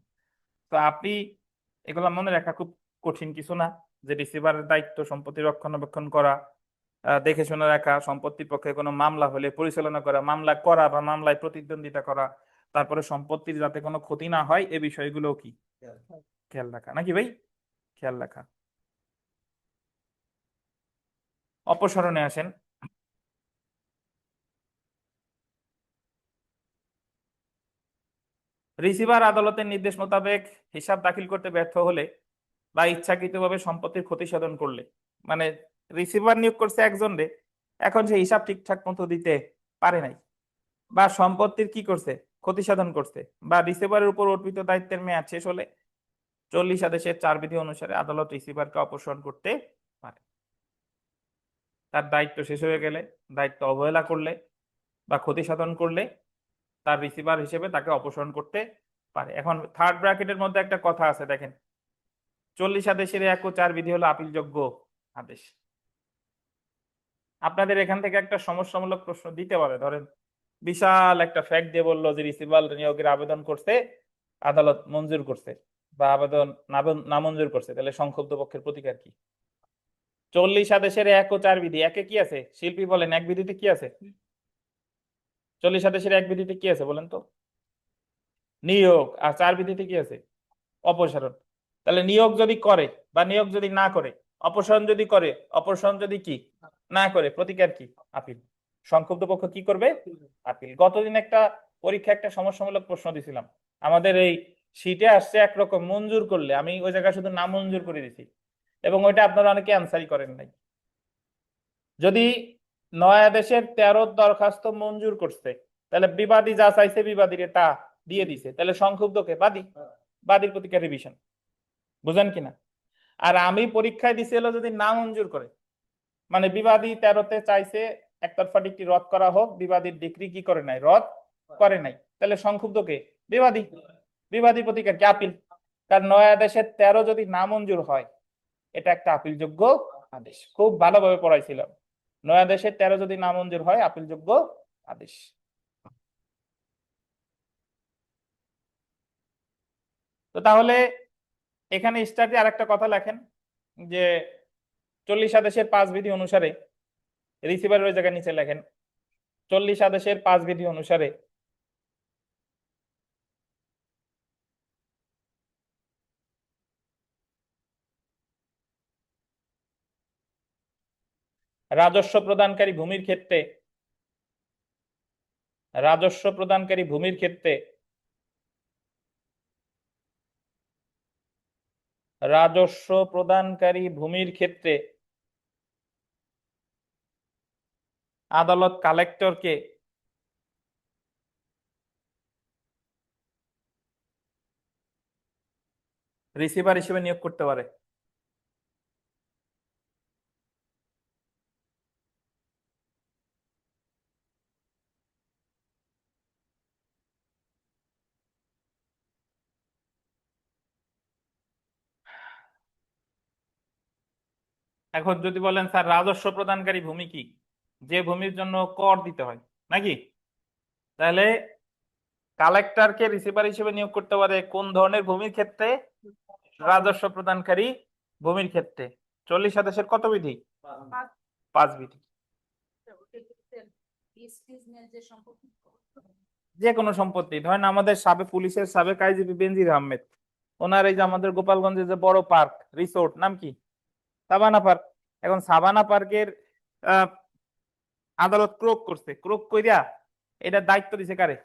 তো আপনি এগুলো মনে রাখা খুব কঠিন কিছু না, যে রিসিভারের দায়িত্ব সম্পত্তি রক্ষণাবেক্ষণ করা, দেখে শুনে রাখা, সম্পত্তির পক্ষে কোনো মামলা হলে পরিচালনা করা, মামলা করা বা মামলায় প্রতিদ্বন্দ্বিতা করা, তারপরে সম্পত্তির যাতে কোনো ক্ষতি না হয় এই বিষয়গুলো কি খেয়াল রাখা, নাকি ভাই? খেয়াল রাখা। অপসারণে আসেন। রিসিভার আদালতের নির্দেশ মোতাবেক হিসাব দাখিল করতে ব্যর্থ হলে বা ইচ্ছাকৃতভাবে সম্পত্তির ক্ষতি সাধন করলে, মানে রিসিভার নিয়োগ করছে একজন রে, এখন সে হিসাব ঠিকঠাক মতো দিতে পারে নাই বা সম্পত্তির কি করছে ক্ষতি সাধন করছে, বা রিসিভারের উপর অর্পিত দায়িত্বের মেয়াদ শেষ হলে 40 আদেশের 4 বিধি অনুসারে আদালত রিসিভারকে অপসারণ করতে পারে। তার দায়িত্ব শেষ হয়ে গেলে, দায়িত্ব অবহেলা করলে বা ক্ষতি সাধন করলে তার রিসিভার হিসেবে তাকে অপসারণ করতে পারে। এখন থার্ড ব্র্যাকেটের মধ্যে একটা কথা আছে দেখেন, 40 আদেশের 1 ও 4 বিধি হলো আপিলযোগ্য আদেশ। আপনাদের এখান থেকে একটা সমস্যামূলক প্রশ্ন দিতে পারে, ধরেন বিশাল একটা ফ্যাক্ট দিয়ে বললো যে রিসিভার নিয়োগের আবেদন করছে, আদালত মঞ্জুর করছে বা আবেদন নামঞ্জুর করছে, তাহলে সংক্ষুব্ধ পক্ষের প্রতিকার কি? 40 আদেশের 1 ও 4 বিধি, একে কি আছে শিল্পী বলেন, এক বিধিতে কি আছে? 40 আদেশের 1 বিধিতে কি আছে বলেন তো? নিয়োগ। আর 4 বিধিতে কি আছে? অপসারণ। তাহলে নিয়োগ যদি করে বা নিয়োগ যদি না করে, অপসারণ যদি করে, অপসারণ যদি কি না করে, প্রতিকার কি? আপিল। সংক্ষুব্ধ পক্ষ কি করবে? আপিল। গতদিন একটা পরীক্ষা একটা সমস্যামূলক প্রশ্ন দিছিলাম, আমাদের এই শীটে আসছে একরকম, মঞ্জুর করলে, আমি ওই জায়গায় শুধু নাম মঞ্জুর করে দিছি এবং ওইটা আপনারা অনেকে অ্যান্সারই করেন নাই। যদি 9 আদেশের 13 দরখাস্ত মঞ্জুর করছে, তাহলে বিবাদী যা চাইছে বিবাদীর তা দিয়ে দিছে, তাহলে সংক্ষুব্ধকে বাদী, বাদীর প্রতিকার রিভিশন। বুঝেন কিনা? আর আমি পরীক্ষায় দিছি হলো যদি না মঞ্জুর করে, মানে বিবাদী 13তে চাইছে একতরফা ডিক্রি রদ করা হোক, বিবাদীর ডিক্রি কি করে নাই? রদ করে নাই, তাহলে সংক্ষুব্ধকে বিবাদী, বিবাদী প্রতিকার কি? আপিল। কারণ 9 আদেশের 13 যদি না মঞ্জুর হয় এটা একটা আপিলযোগ্য আদেশ। খুব ভালোভাবে পড়াইছিলাম, 9 আদেশের 13 যদি না মঞ্জুর হয় আপিলযোগ্য আদেশ। তো তাহলে এখানে স্টার্টে আরেকটা কথা লেখেন যে 40 আদেশের 5 বিধি অনুসারে রিসিভারের ওই জায়গায় নিচে লেখেন 40 আদেশের 5 বিধি অনুসারে রাজস্ব প্রদানকারী ভূমির ক্ষেত্রে, রাজস্ব প্রদানকারী ভূমির ক্ষেত্রে রাজস্ব প্রদানকারী ভূমির ক্ষেত্রে আদালত কালেক্টরকে রিসিভার হিসেবে নিয়োগ করতে পারে। এখন যদি বলেন স্যার রাজস্ব প্রদানকারী ভূমি কি, যে ভূমির জন্য কর দিতে হয় নাকি, তাহলে কালেক্টরকে রিসিভার হিসেবে নিয়োগ করতে পারে কোন ধরনের ভূমির ক্ষেত্রে? রাজস্ব প্রদানকারী ভূমির ক্ষেত্রে। 40 আদেশের কত বিধি? 5 বিধি। যে কোনো সম্পত্তি, ধরেন আমাদের সাবেক পুলিশের সাবেক আইজিপি বেনজির আহমেদ, ওনার এই যে আমাদের গোপালগঞ্জে যে বড় পার্ক রিসোর্ট নাম কি? সাবানা পার্ক। এখন সাবানা পার্কের আদালত ক্রোক করছে, ক্রোক কইরা এটা দায়িত্ব দিছে কারে?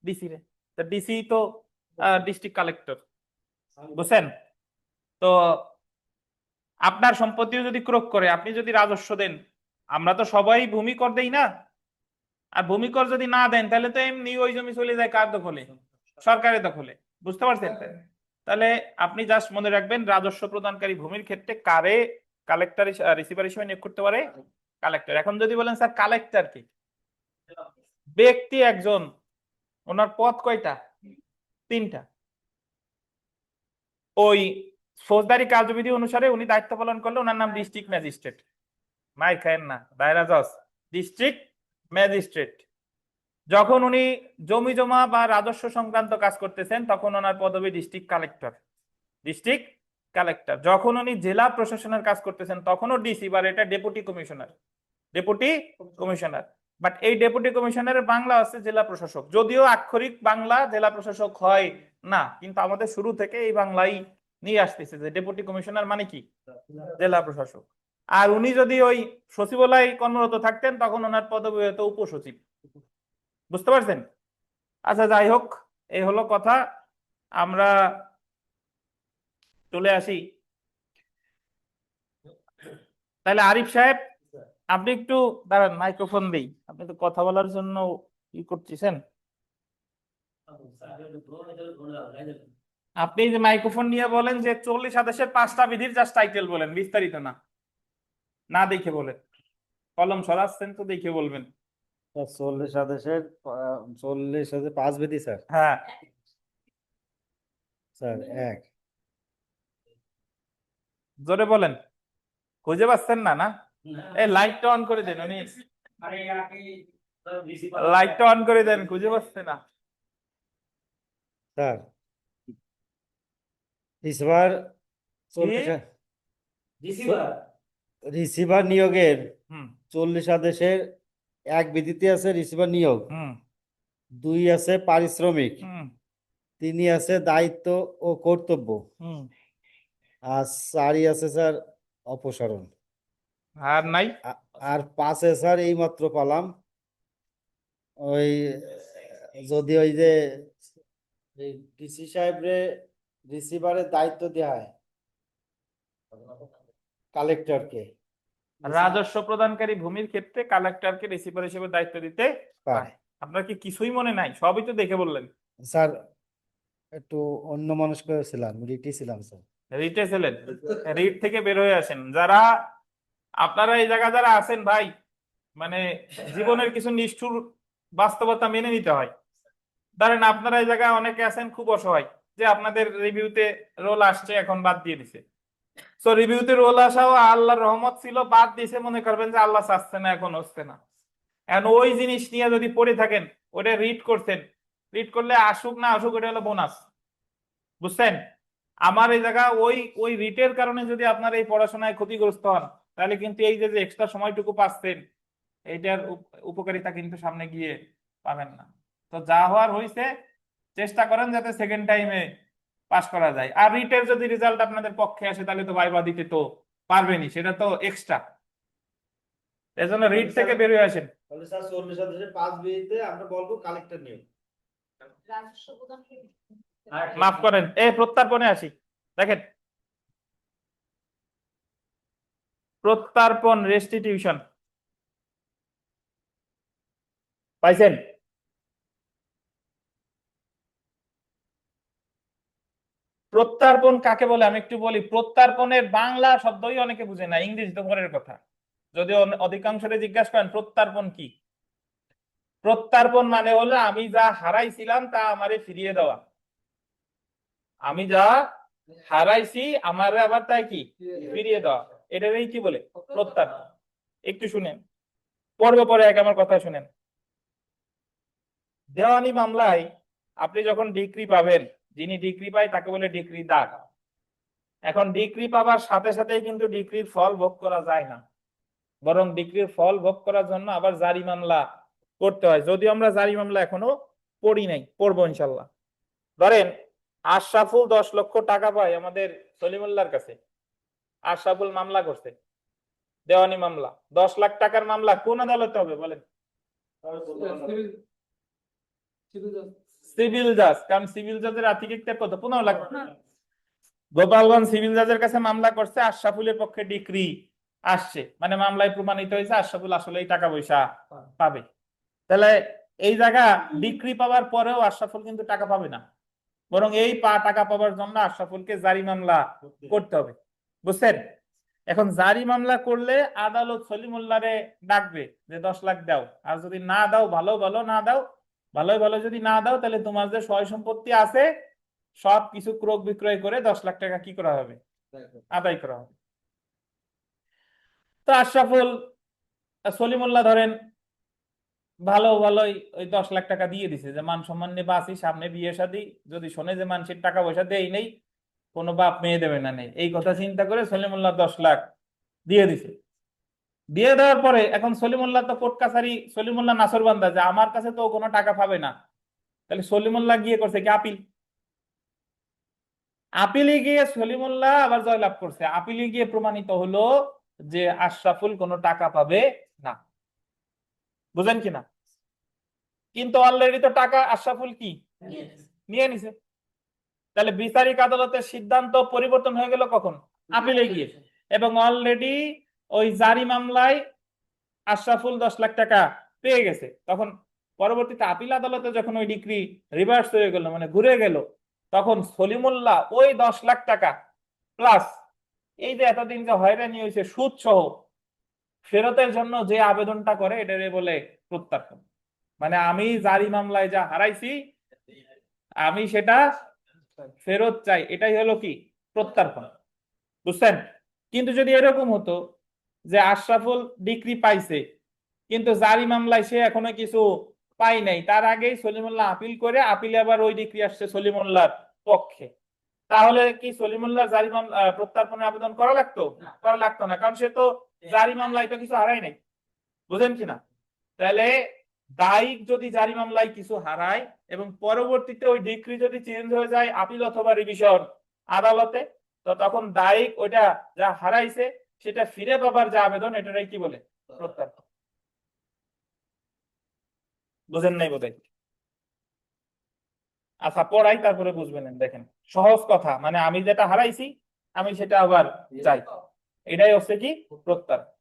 ডিসি রে। তো ডিসি তো ডিস্ট্রিক্ট কালেক্টর, বুঝছেন? তো আপনার সম্পত্তিও যদি ক্রোক করে, আপনি যদি রাজস্ব দেন, আমরা তো সবাই ভূমি কর দেই না, আর ভূমি কর যদি না দেন তাহলে তো এমনি ওই জমি চলে যায় কার দখলে? সরকারের দখলে। বুঝতে পারছেন? তাহলে আপনি জাস্ট মনে রাখবেন রাজস্ব প্রদানকারী ভূমির ক্ষেত্রে কারে কালেক্টর রিসিভার হিসেবে নিয়োগ করতে পারে? কালেক্টর। এখন যদি বলেন স্যার কালেক্টর কি, ব্যক্তি একজন, ওনার পদ কয়টা? 3টা। ওই ফৌজদারি কার্যবিধি অনুসারে উনি দায়িত্ব পালন করলে ওনার নাম ডিস্ট্রিক্ট ম্যাজিস্ট্রেট। মাই খায়েন না, দায়রা জজ, ডিস্ট্রিক্ট ম্যাজিস্ট্রেট। যখন উনি জমি জমা বা রাজস্ব সংক্রান্ত কাজ করতেছেন তখন ওনার পদবি ডিস্ট্রিক্ট কালেক্টর, ডিস্ট্রিক্ট কালেক্টর। যখন উনি জেলা প্রশাসনের কাজ করতেছেন তখনও ডিসি, বা এটা deputy commissioner, deputy commissioner. But এই ডেপুটি কমিশনারের বাংলা আছে জেলা প্রশাসক, যদিও আক্ষরিক বাংলা জেলা প্রশাসক হয় না, কিন্তু আমাদের শুরু থেকে এই বাংলাই নিয়ে আসতেছে যে ডেপুটি কমিশনার মানে কি? জেলা প্রশাসক। আর উনি যদি ওই সচিবালয় কর্মরত থাকতেন তখন ওনার পদবি হতো উপসচিব। বুঝতে পারছেন? আচ্ছা, যাই হোক, এই হলো কথা। আমরা চলে আসি তাহলে আরিফ সাহেব, আপনি একটু দাঁড়ান, মাইক্রোফোন দেই, আপনি তো কথা বলার জন্য ই করতেছেন। আপনি যে মাইক্রোফোন নিয়ে বলেন যে 40 আদেশের 5টা বিধির জাস্ট টাইটেল বলেন, বিস্তারিত না, না দেখে বলেন। কলম সরাচ্ছেন তো দেখে বলবেন। 40 আদেশের 5 বিধি স্যার। হ্যাঁ, স্যার 1, জোরে বলেন, খুঁজে পাচ্ছেন না? না, এই লাইটটা অন করে দেন, উনি লাইটটা অন করে দেন, খুঁজে পাচ্ছে না। স্যার রিসিভার রিসিভার নিয়োগের হুম 40 আদেশের 1 বিধিতে আছে রিসিভার নিয়োগ, হুম 2 আছে পারিশ্রমিক, হুম 3 আছে দায়িত্ব ও কর্তব্য, হুম আর 4 আছে স্যার অপসারণ। আর নাই? আর 5 স্যার এই মাত্র পালাম, ওই যদি ওই যে ডিসি সাহেবরে রিসিভারের দায়িত্ব দেওয়া হয় কালেক্টরকে, রাজস্ব প্রদানকারী ভূমির ক্ষেত্রে কালেক্টরকে রিসিভার হিসেবে দায়িত্ব দিতে পারে। আপনার কি কিছুই মনে নাই? সবই তো দেখে বললেন। স্যার একটু অন্য মানুষ ছিলাম, রিটি ছিলাম স্যার। রিটে ছিলেন, রিট থেকে বের হয়ে আসেন। যারা আপনারা এই জায়গা যারা আছেন ভাই, মানে জীবনের কিছু নিষ্ঠুর বাস্তবতা মেনে নিতে হয়। ধরেন আপনারা এই জায়গায় অনেকে আছেন খুব অসহায়, যে আপনাদের রিভিউতে রোল আসছে এখন বাদ দিয়ে দিছে। তো রিভিউতে রোল আসাও আল্লাহর রহমত ছিল, বাদ দিছে, মনে করবেন যে আল্লাহ চাচ্ছে না, এখন হচ্ছে না। এখন ওই জিনিস নিয়ে যদি পড়ে থাকেন, ওটা রিড করছেন, রিড করলে আসুক না আসুক ওটা হলো বোনাস। বুঝছেন? আমার এই জায়গা ওই ওই রিটের কারণে যদি আপনার এই পড়াশোনায় ক্ষতিগ্রস্ত হন, তাহলে কিন্তু এই যে এক্সট্রা সময়টুকু পাচ্ছেন, এইটার উপকারিতা কিন্তু সামনে গিয়ে পাবেন না। তো যা হওয়ার হয়েছে, চেষ্টা করেন যাতে সেকেন্ড টাইমে পাস করা যায়। আর রিটের যদি রেজাল্ট আপনাদের পক্ষে আসে তাহলে তো ভাইবা দিতে তো পারবেনই, সেটা তো এক্সট্রা। এজন্য রিট থেকে বের হয়ে আসেন। তাহলে স্যার 40 আদেশের 5 বিধিতে আমরা বলবো কালেক্টর নিয়োগ। মাফ করেন, প্রত্যার্পণে আসি। দেখেন, প্রত্যার্পণ, রেস্টিটিউশন পাইছেন? প্রত্যার্পণ কাকে বলে আমি একটু বলি। প্রত্যার্পণের বাংলা শব্দই অনেকে বুঝে না, ইংরেজি তো পরের কথা। যদি অধিকাংশরে জিজ্ঞাসা করেন প্রত্যার্পণ কি, প্রত্যার্পণ মানে হলো আমি যা হারাইছিলাম তা আমারে ফিরিয়ে দেওয়া। আমি যা হারাইছি আমারে আবার তাই কি ফিরিয়ে দেওয়া। এটারই কি বলে? প্রত্যার্পণ। একটু শুনেন, পর্ব পরে এক আমার কথা শুনেন। দেওয়ানি মামলায় আপনি যখন ডিক্রি পাবেন, যিনি ডিক্রি পায় তাকে বলে ডিক্রিদার। এখন ডিক্রি পাবার সাথে সাথেই কিন্তু ডিক্রির ফল ভোগ করা যায় না, বরং ডিক্রির ফল ভোগ করার জন্য আবার জারি মামলা করতে হয়। যদিও আমরা জারি মামলা এখনো পড়ি নাই, পড়বো ইনশাল্লাহ। ধরেন আশরাফুল 10 লক্ষ টাকা পায় আমাদের সলিমুল্লাহর কাছে। আশরাফুল মামলা করছে, দেওয়ানি মামলা, 10 লাখ টাকার মামলা। কোন আদালতে হবে বলেন? সিভিল জাজ। কারণ সিভিল জাজের আর্থিক ইখতিয়ার কত? 15 লাখ। গোপালগঞ্জ সিভিল জাজের কাছে মামলা করছে, আশরাফুলের পক্ষে ডিক্রি আসছে, মানে মামলায় প্রমাণিত হয়েছে আশরাফুল আসলে এই টাকা পয়সা পাবে। তাহলে এই জায়গা ডিক্রি পাওয়ার পরেও আশরাফুল কিন্তু টাকা পাবে না, বরং এই টাকা পাওয়ার জন্য আশরাফুলকে জারি মামলা করতে হবে। বুঝছেন? এখন জারি মামলা করলে আদালত সলিমুল্লাহরে ডাকবে যে 10 লাখ দাও, আর যদি না দাও ভালো ভালো, না দাও ভালোই ভালো, যদি না দাও তাহলে তোমার যে সয় সম্পত্তি আছে সব কিছু ক্রয় বিক্রয় করে 10 লাখ টাকা কি করা হবে? আদায় করা হবে। তো আশরাফুল সলিমুল্লাহ ধরেন ভালো ভালোই ওই 10 লাখ টাকা দিয়ে দিছে, যে মান সম্মান নিয়ে বাঁচি, সামনে বিয়ে শাদী, যদি শোনে যে মানুষের টাকা পয়সা দেই নেই, কোনো বাপ মেয়ে দেবে না, নেই এই কথা চিন্তা করে সলিমুল্লাহ 10 লাখ দিয়ে দিছে। দিয়ে দেওয়ার পরে এখন সলিমুল্লাহ তো কোর্ট কাছারি, সলিমুল্লাহ নাসরবান্দা, যে আমার কাছে তো কোনো টাকা পাবে না, তাহলে সলিমুল্লাহ গিয়ে করছে কি আপিল। আপিলে গিয়ে সলিমুল্লাহ আবার জয়লাভ করছে। আপিলে গিয়ে প্রমাণিত হলো যে আশরাফুল কোনো টাকা পাবে না। বুঝেন কিনা? কিন্তু অলরেডি তো টাকা আশরাফুল কি নিয়ে নিছে। তাহলে বিচারিক আদালতের সিদ্ধান্ত পরিবর্তন হয়ে গেল কখন? আপিলে গিয়ে। এবং অলরেডি ওই জারি মামলায় আশরাফুল 10 লাখ টাকা পেয়ে গেছে। তখন পরবর্তীতে আপিল আদালতে যখন ওই ডিক্রি রিভার্স হয়ে গেল, মানে ঘুরে গেল, তখন সলিমুল্লাহ ওই 10 লাখ টাকা প্লাস এই যে এতদিন যে হয়রানি হয়েছে সুদ সহ ফেরতের জন্য যে আবেদনটা করে এটারে বলে প্রত্যার্পণ। মানে আমি জারি মামলায় যা হারাইছি আমি সেটা ফেরত চাই, এটাই হলো কি? প্রত্যার্পণ। বুঝছেন? কিন্তু যদি এরকম হতো যে আশরাফুল ডিক্রি পাইছে কিন্তু জারি মামলায় সে এখনো কিছু পাই নাই, তার আগেই সলিমুল্লাহ আপিল করে, আপিলে আবার ওই ডিক্রি আসছে সলিমুল্লাহর পক্ষে, তাহলে কি সলিমুল্লাহ জারি মামলা প্রত্যার্পণের আবেদন করা লাগতো? করা লাগতো না, কারণ সে তো জারি মামলায় তো কিছু হারাই নাই। বুঝেন কিনা? তাহলে দায়িক যদি জারি মামলায় কিছু হারায় এবং পরবর্তীতে ওই ডিক্রি যদি চেঞ্জ হয়ে যায় আপিল অথবা রিভিশন আদালতে, তো তখন দায়িক ওইটা যা হারাইছে সেটা ফিরে পাবার যে আবেদন, এটাই কি বলে? প্রত্যার্পণ। বুঝেন নাই বোধহয়? আচ্ছা পড়াই তারপরে বুঝবেন। দেখেন সহজ কথা, মানে আমি যেটা হারাইছি আমি সেটা আবার চাই, এটাই হচ্ছে কি? প্রত্যার্পণ।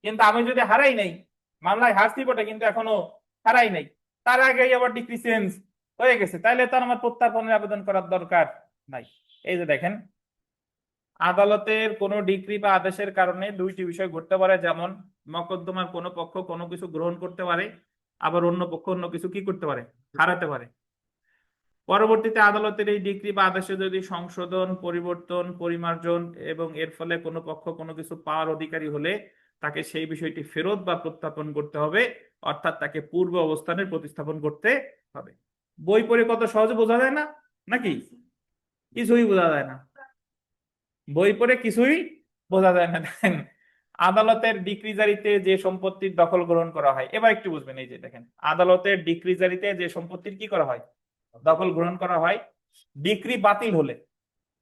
কিন্তু আমি যদি হারাই নাই, মামলায় হারছি বটে কিন্তু এখনো হারাই নাই, তার আগেই আবার ডিক্রি চেঞ্জ হয়ে গেছে, তাইলে তো আমার প্রত্যার্পণের আবেদন করার দরকার নাই। এই যে দেখেন, আদালতের কোনো ডিক্রি বা আদেশের কারণে দুইটি বিষয় ঘটতে পারে, যেমন মকদ্দমার কোনো পক্ষ কোনো কিছু গ্রহণ করতে পারে, আবার অন্য পক্ষ অন্য কিছু কি করতে পারে? হারাতে পারে। পরবর্তীতে আদালতের এই ডিক্রি বা আদেশে যদি সংশোধন, পরিবর্তন, পরিমার্জন এবং এর ফলে কোনো পক্ষ কোনো কিছু পাওয়ার অধিকারী হলে তাকে সেই বিষয়টি ফেরত বা প্রত্যাপন করতে হবে, অর্থাৎ তাকে পূর্ব অবস্থানে প্রতিস্থাপন করতে হবে। বই পড়ে কত সহজে বোঝা যায় না নাকি? কিছুই বোঝা যায় না, বই পড়ে কিছুই বোঝা যায় না। দেখেন আদালতের ডিক্রি জারিতে যে সম্পত্তির দখল গ্রহণ করা হয়, এবার একটু বুঝবেন। এই যে দেখেন, আদালতের ডিক্রি জারিতে যে সম্পত্তির কি করা হয়? দখল গ্রহণ করা হয়। ডিক্রি বাতিল হলে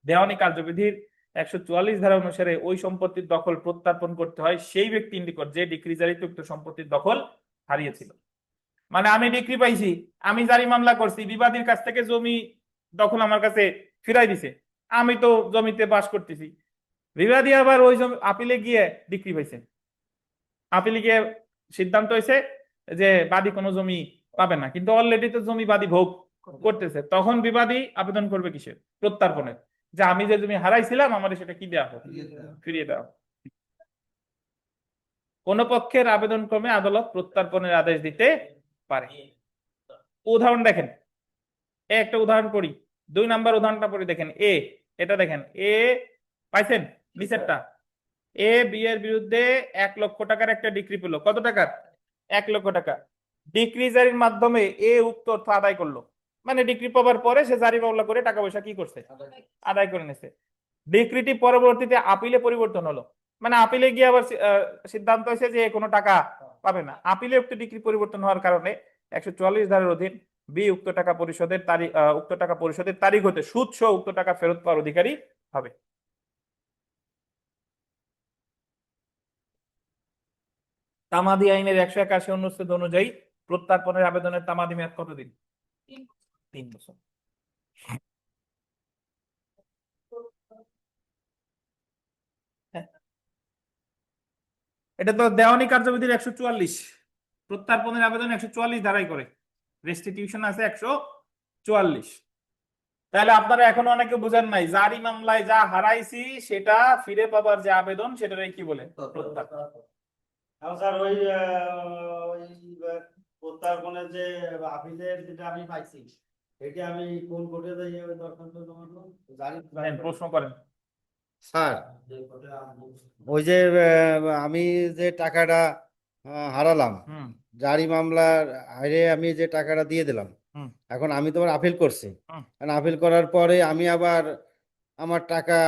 দেওয়ানি কার্যবিধির 144 ধারা অনুসারে ওই সম্পত্তির দখল প্রত্যার্পণ করতে হয় সেই ব্যক্তির নিকট যে ডিক্রি জারিতে উক্ত সম্পত্তির দখল হারিয়েছিল। মানে আমি ডিক্রি পাইছি, আমি জারি মামলা করছি, বিবাদীর কাছ থেকে জমি দখল আমার কাছে ফিরাই দিছে, আমি তো জমিতে বাস করতেছি, বিবাদী আবার ওই জমি আপিলে গিয়ে ডিক্রি পাইছে, আপিলে গিয়ে সিদ্ধান্ত হয়েছে যে বাদী কোনো জমি পাবে না, কিন্তু অলরেডি তো জমি বাদী ভোগ করতেছে, তখন বিবাদী আবেদন করবে কিসের? প্রত্যার্পণের, যে আমি যে জমি হারাইছিলাম আমার সেটা কি দেওয়া হোক, ফিরিয়ে দেওয়া। কোন পক্ষের আবেদন ক্রমে আদালত প্রত্যার্পণের আদেশ দিতে পারে। উদাহরণ দেখেন, একটা উদাহরণ পড়ি, 2 নাম্বার উদাহরণটা পড়ি। দেখেন এটা দেখেন, পাইছেন নিচেরটা, এ বি এর বিরুদ্ধে 1 লক্ষ টাকার একটা ডিক্রি পেলো। কত টাকার? 1 লক্ষ টাকা। ডিক্রি জারির মাধ্যমে এ উক্ত অর্থ আদায় করলো, মানে ডিক্রি পাওয়ার পরে সে জারি মামলা করে টাকা পয়সা কি করছে? আদায় করে নিছে। ডিক্রিটি পরবর্তীতে আপিলে পরিবর্তন হলো, মানে আপিলে গিয়ে আবার সিদ্ধান্ত হয়েছে যে এ কোনো টাকা পাবে না। আপিলে উক্ত ডিক্রি পরিবর্তন হওয়ার কারণে 144 ধারার অধীন বি উক্ত টাকা পরিশোধের তারিখ হতে সুদ সহ উক্ত টাকা ফেরত পাওয়ার অধিকারী হবে। তামাদি আইনের 181 অনুচ্ছেদ অনুযায়ী প্রত্যর্পণের আবেদনের তামাদি মেয়াদ কতদিন? 3 বছর। এটা তো দেওয়ানি কার্যবিধির 144, প্রত্যর্পণের আবেদন 144 ধারাই করে, রেস্টিটিউশন আছে 144। তাহলে আপনারা এখনো অনেকে বুঝেন নাই, জারি মামলায় যা হারাইছি সেটা ফিরে পাবার যে আবেদন সেটারই কি বলে? প্রত্যর্পণ। এখন স্যার ওই প্রত্যর্পণের যে আপিলের যেটা আমি পাইছি, এটা আমি কোন কোর্টে যাই ওই দরখাস্ত জমা করব? প্রশ্ন করেন। স্যার ওই যে আমি যে টাকাটা হারালাম, হুম জারি মামলার হাইরে আমি যে টাকাটা দিয়ে দিলাম, হুম এখন আমি তোমার আপিল করছি। হুম। এখন আপিল করার পরে আমি আবার আমার টাকা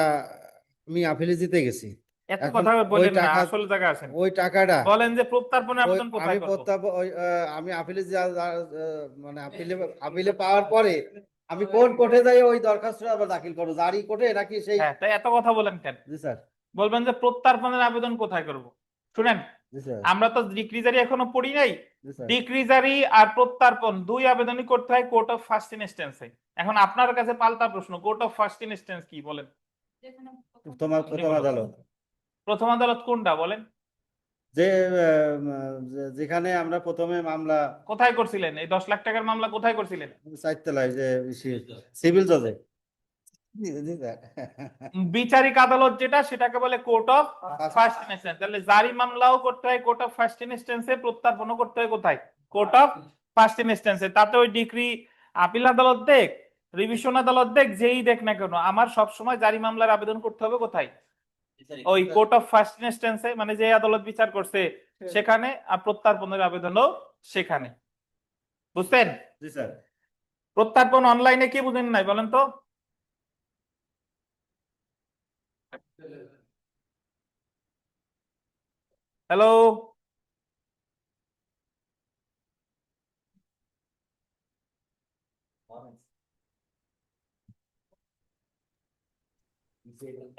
আমি আপিলে জিতে গেছি। এত এখন কথা ওই বলেন না, টাকা আসল জায়গা আসেন। ওই টাকাটা বলেন যে প্রত্যর্পণের ওই আবেদন কোথায় আমি করব? আমি আপিলে মানে আপিলে পাওয়ার পরে আমি কোন কোর্টে যাই ওই দরখাস্তটা আবার দাখিল করবো? জারি কোর্টে নাকি সেই? হ্যাঁ, তাই এত কথা বলেন কেন? জি স্যার। বলবেন যে প্রত্যর্পণের আবেদন কোথায় করব। শুনেন, জি স্যার। আমরা তো ডিক্রি জারি এখনো পড়ি নাই। জি স্যার। ডিক্রি জারি আর প্রত্যর্পণ দুই আবেদনই করতে হয় কোর্ট অফ ফার্স্ট ইনস্ট্যান্সে। এখন আপনার কাছে পাল্টা প্রশ্ন, কোর্ট অফ ফার্স্ট ইনস্ট্যান্স কি বলেন? তোমার প্রথম আদালত, প্রথম আদালত কোনটা বলেন? যে যেখানে আমরা প্রথমে মামলা কোথায় করছিলেন এই 10 লাখ টাকার মামলা? কোথায় করছিলেন? চাইতলায় যে সিভিল জজে। জি স্যার। বিচারিক আদালত যেটা, সেটাকে বলে কোর্ট অফ ফার্স্ট ইনস্ট্যান্স। তাহলে জারি মামলাও করতে হয় কোর্ট অফ ফার্স্ট ইনস্ট্যান্সে, প্রত্যর্পণও করতে হয় কোথায়? কোর্ট অফ ফার্স্ট ইনস্ট্যান্সে। তাতে ওই ডিক্রি আপিল আদালত দেখ, রিভিশন আদালত দেখ, যেই দেখ না কেন, আমার সব সময় জারি মামলার আবেদন করতে হবে কোথায়? ওই কোর্ট অফ ফার্স্ট ইনস্ট্যান্সে, মানে যে আদালত বিচার করছে সেখানে, আর প্রত্যর্পণের আবেদনও সেখানে। বুঝছেন? জি স্যার। প্রত্যর্পণ অনলাইনে কি বুঝেন নাই বলেন তো? হ্যালো,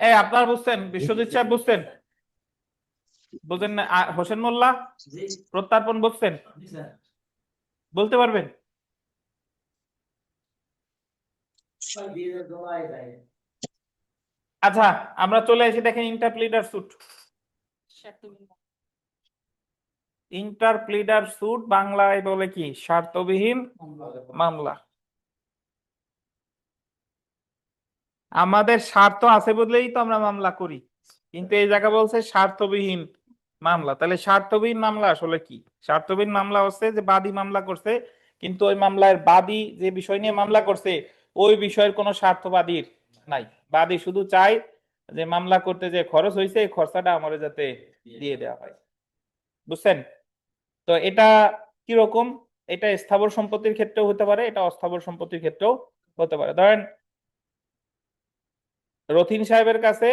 এই আপনারা বুঝছেন? বিশ্বজিৎ সাহেব বুঝছেন? বুঝেন না? হোসেন মোল্লা প্রত্যর্পণ বুঝছেন? বলতে পারবেন? আচ্ছা, আমরা চলে এসে দেখেন ইন্টারপ্লিডার স্যুট। ইন্টারপ্লিডার স্যুট বাংলায় বলে কি? স্বার্থবিহীন মামলা। আমাদের স্বার্থ আছে বলেই তো আমরা মামলা করি, কিন্তু এই জায়গা বলছে স্বার্থবিহীন মামলা। তাহলে স্বার্থবিহীন মামলা আসলে কি? স্বার্থবিহীন মামলা হচ্ছে যে বাদী মামলা করছে, কিন্তু ওই মামলার বাদী যে বিষয় নিয়ে মামলা করছে ওই বিষয়ের কোনো স্বার্থ বাদীর নাই। বাদী শুধু চায় যে মামলা করতে যে খরচ হয়েছে এই খরচাটা আমার যাতে দিয়ে দেওয়া হয়। বুঝছেন? তো এটা কিরকম? এটা স্থাবর সম্পত্তির ক্ষেত্রেও হতে পারে, এটা অস্থাবর সম্পত্তির ক্ষেত্রেও হতে পারে। ধরেন রথিন সাহেবের কাছে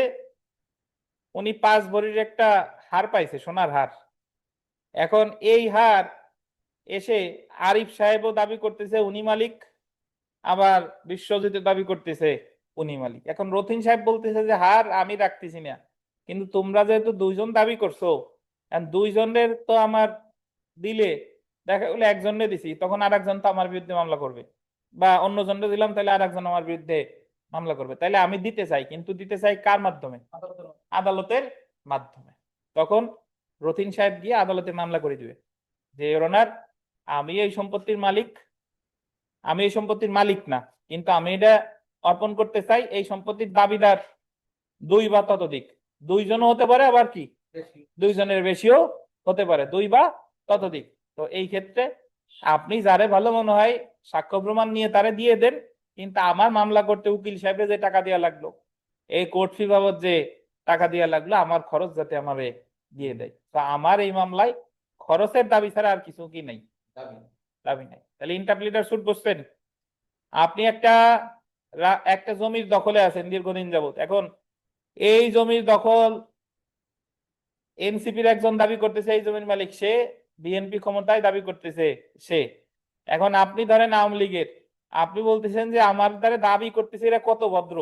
উনি 5 ভরির একটা হার পাইছে, সোনার হার। এখন এই হার এসে আরিফ সাহেবও দাবি করতেছে উনি মালিক, আবার বিশ্বজিৎ দাবি করতেছে উনি মালিক। এখন রথিন সাহেব বলতেছে যে হার আমি রাখতেছি না, কিন্তু তোমরা যেহেতু দুইজন দাবি করছো, দুইজনের তো আমার দিলে, দেখা গেলো একজনে দিছি, তখন আর একজন তো আমার বিরুদ্ধে মামলা করবে, বা অন্য জনকে দিলাম তাহলে আর একজন আমার বিরুদ্ধে মামলা করবে। তাইলে আমি দিতে চাই, কিন্তু দিতে চাই কার মাধ্যমে? আদালতের মাধ্যমে। তখন রথিন সাহেব গিয়ে আদালতে মামলা করে দিবে যে ইওর অনার, আমি এই সম্পত্তির মালিক, আমি এই সম্পত্তির মালিক না, কিন্তু আমি এটা অর্পণ করতে চাই। এই সম্পত্তির দাবিদার 2 বা ততোধিক, 2 জনও হতে পারে, আবার কি 2 জনের বেশিও হতে পারে, 2 বা ততোধিক। তো এই ক্ষেত্রে আপনি যারে ভালো মনে হয় সাক্ষ্য প্রমাণ নিয়ে তারে দিয়ে দেন, কিন্তু আমার মামলা করতে উকিল সাহেবের যে টাকা দেওয়া লাগলো, এই কোর্ট ফি বাবদ যে টাকা দেওয়া লাগলো আমার খরচ যাতে আমারে দিয়ে দেয়। তো আমার এই মামলায় খরচের দাবি ছাড়া আর কিছু কি নাই, দাবি নাই। তাহলে ইন্টারপ্লিটার সুট বুঝছেন? আপনি একটা জমির দখলে আছেন দীর্ঘদিন যাবত, এখন এই জমির দখল এনসিপির একজন দাবি করতেছে, এই জমির মালিক সে, বিএনপি ক্ষমতায় দাবি করতেছে সে। এখন আপনি ধরেন আওয়ামী লীগের, আপনি বলতেছেন যে আমার দ্বারা দাবি করতেছে, এরা কত ভদ্র,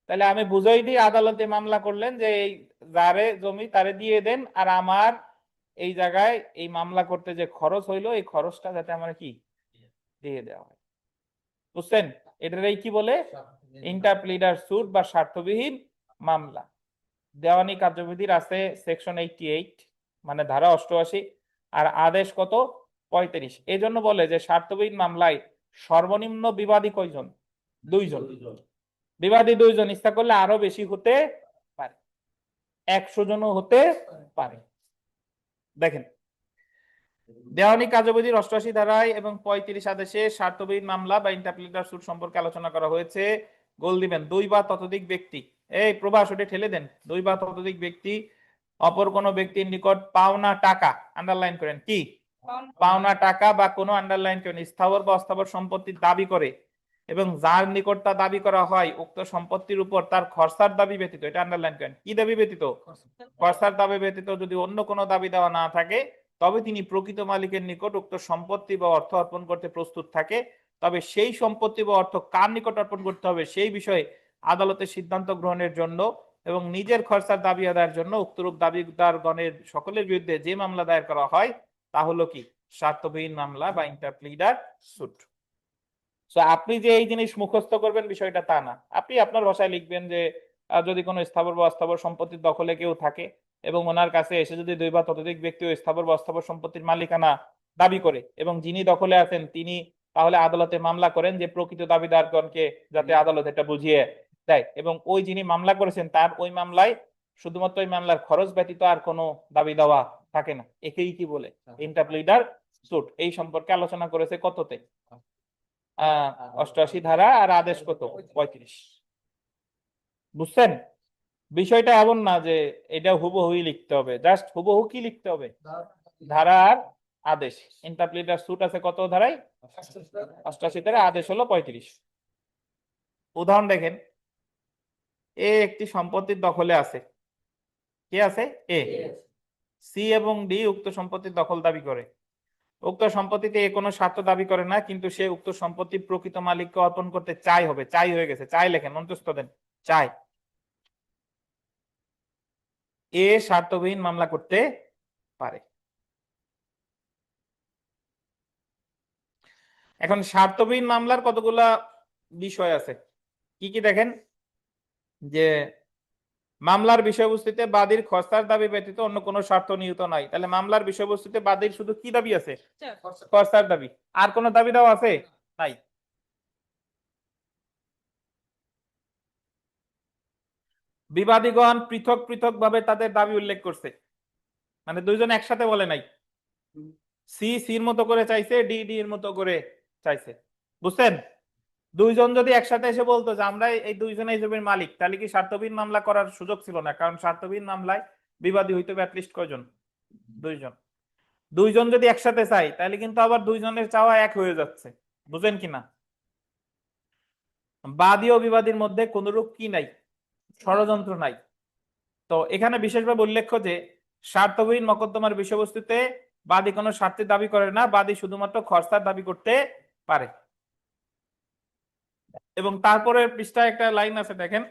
তাহলে আমি বুঝাই দিই, আদালতে মামলা করলেন যে এই যারে জমি তারে দিয়ে দেন, আর আমার এই জায়গায় এই মামলা করতে যে খরচ হইলো এই খরচটা যাতে আমার কি দিয়ে দেওয়া হয়। বুঝছেন? এটারই কি বলে? ইন্টারপ্লিটার সুট বা স্বার্থবিহীন মামলা। দেওয়ানি কার্যবিধির আছে সেকশন 88, মানে ধারা 88, আর আদেশ কত? 35। এই জন্য বলে যে স্বার্থবিহীন মামলায় সর্বনিম্ন বিবাদী কয়জন? 2 জন। বিবাদী 2 জন, ইচ্ছা করলে আরো বেশি হতে পারে, 100 জনও হতে পারে। দেখেন, দেওয়ানি কার্যবিধির 88 ধারায় এবং 35 আদেশে স্বার্থবিহীন মামলা বা ইন্টারপ্লিটার সুট সম্পর্কে আলোচনা করা হয়েছে। গোল দিবেন, 2 বা ততোধিক ব্যক্তি, এই প্রবাস ওটা ঠেলে দেন, 2 বা ততোধিক ব্যক্তি অপর কোনো ব্যক্তির নিকট পাওনা টাকা, আন্ডারলাইন করেন, কি পাওনা টাকা বা কোনো আন্ডারলাইন করেন, স্থাবর বা অস্থাবর সম্পত্তির দাবি করে এবং যার নিকট তা দাবি করা হয় উক্ত সম্পত্তির উপর তার খরচার দাবি ব্যতীত, এটা আন্ডারলাইন করেন, কি দাবি ব্যতীত? খরচার দাবি ব্যতীত যদি অন্য কোনো দাবি দেওয়া না থাকে তবে তিনি প্রকৃত মালিকের নিকট উক্ত সম্পত্তি বা অর্থ অর্পণ করতে প্রস্তুত থাকে। তবে সেই সম্পত্তি বা অর্থ কার নিকট অর্পণ করতে হবে সেই বিষয়ে আদালতের সিদ্ধান্ত গ্রহণের জন্য এবং নিজের খরচার দাবি আদায়ের জন্য উক্তরূপ দাবিদারগণের সকলের বিরুদ্ধে যে মামলা দায়ের করা হয় তা হলো কি স্বার্থবিহীন মামলা বা ইন্টারপ্লিটার সুট। সো আপনি যে এই জিনিস মুখস্থ করবেন বিষয়টা তা না, আপনি আপনার ভাষায় লিখবেন যে যদি কোনো স্থাবর বা অস্থাবর সম্পত্তির দখলে কেউ থাকে এবং ওনার কাছে এসে যদি 2 বা ততোধিক ব্যক্তি ওই স্থাবর বা অস্থাবর সম্পত্তির মালিকানা দাবি করে এবং যিনি দখলে আছেন তিনি তাহলে আদালতে মামলা করেন যে প্রকৃত দাবিদারগণকে যাতে আদালত এটা বুঝিয়ে দেয়, এবং ওই যিনি মামলা করেছেন তার ওই মামলায় শুধুমাত্র ওই মামলার খরচ ব্যতীত আর কোনো দাবি দেওয়া থাকে না। একেই কি বলে? ইন্টারপ্লিটার সুট। এই সম্পর্কে আলোচনা করেছে কততে? 88 ধারা, আর আদেশ কত? 35। বুঝছেন? বিষয়টা এমন না যে এটা হুবহুই লিখতে হবে, জাস্ট হুবহু কি লিখতে হবে? ধারা আর আদেশ। ইন্টারপ্লিটার সুট আছে কত ধারায়? 88 ধারা, আদেশ হলো 35। উদাহরণ দেখেন, এ একটি সম্পত্তির দখলে আছে। কে আছে? এ। সি এবং ডি উক্ত সম্পত্তির দখল দাবি করে। উক্ত সম্পত্তিতে এ কোনো স্বার্থ দাবি করে না, কিন্তু সে উক্ত সম্পত্তির প্রকৃত মালিককে অর্পণ করতে চাই, হবে, চাই হয়ে গেছে, চাই লেখেন, মন্তস্থ দেন, চাই। এ স্বার্থবিহীন মামলা করতে পারে। এখন স্বার্থবিহীন মামলার কতগুলা বিষয় আছে, কি কি দেখেন, যে মামলার বিষয়বস্তুতে বাদীর খরচার দাবি ব্যতীত অন্য কোনো স্বার্থ নিহিত নাই। তাহলে মামলার বিষয়বস্তুতে বাদীর শুধু কি দাবি আছে? খরচার দাবি। আর কোনো দাবি দেওয়া আছে? নাই। বিবাদীগণ পৃথক পৃথক ভাবে তাদের দাবি উল্লেখ করছে, মানে 2 জন একসাথে বলে নাই। সি সির মতো করে চাইছে, ডি ডি এর মতো করে চাইছে। বুঝছেন? 2 জন যদি একসাথে এসে বলতো যে আমরা এই 2 জনের জমির মালিক, তাহলে কি স্বার্থবিহীন মামলা করার সুযোগ ছিল না? কারণ স্বার্থবিহীন মামলায় বিবাদী হইতে হবে অ্যাটলিস্ট কয়জন? 2 জন। 2 জন যদি একসাথে চাই তাহলে কিন্তু আবার 2 জনের চাওয়া এক হয়ে যাচ্ছে। বুঝেন কিনা? বাদী ও বিবাদীর মধ্যে কোনরূপ কি নাই? ষড়যন্ত্র নাই। তো এখানে বিশেষভাবে উল্লেখ্য যে স্বার্থবিহীন মোকদ্দমার বিষয়বস্তুতে বাদী কোনো স্বার্থের দাবি করে না, বাদী শুধুমাত্র খরচার দাবি করতে পারে। এবং তারপরে পৃষ্ঠায় একটা লাইন আছে, দেখেন,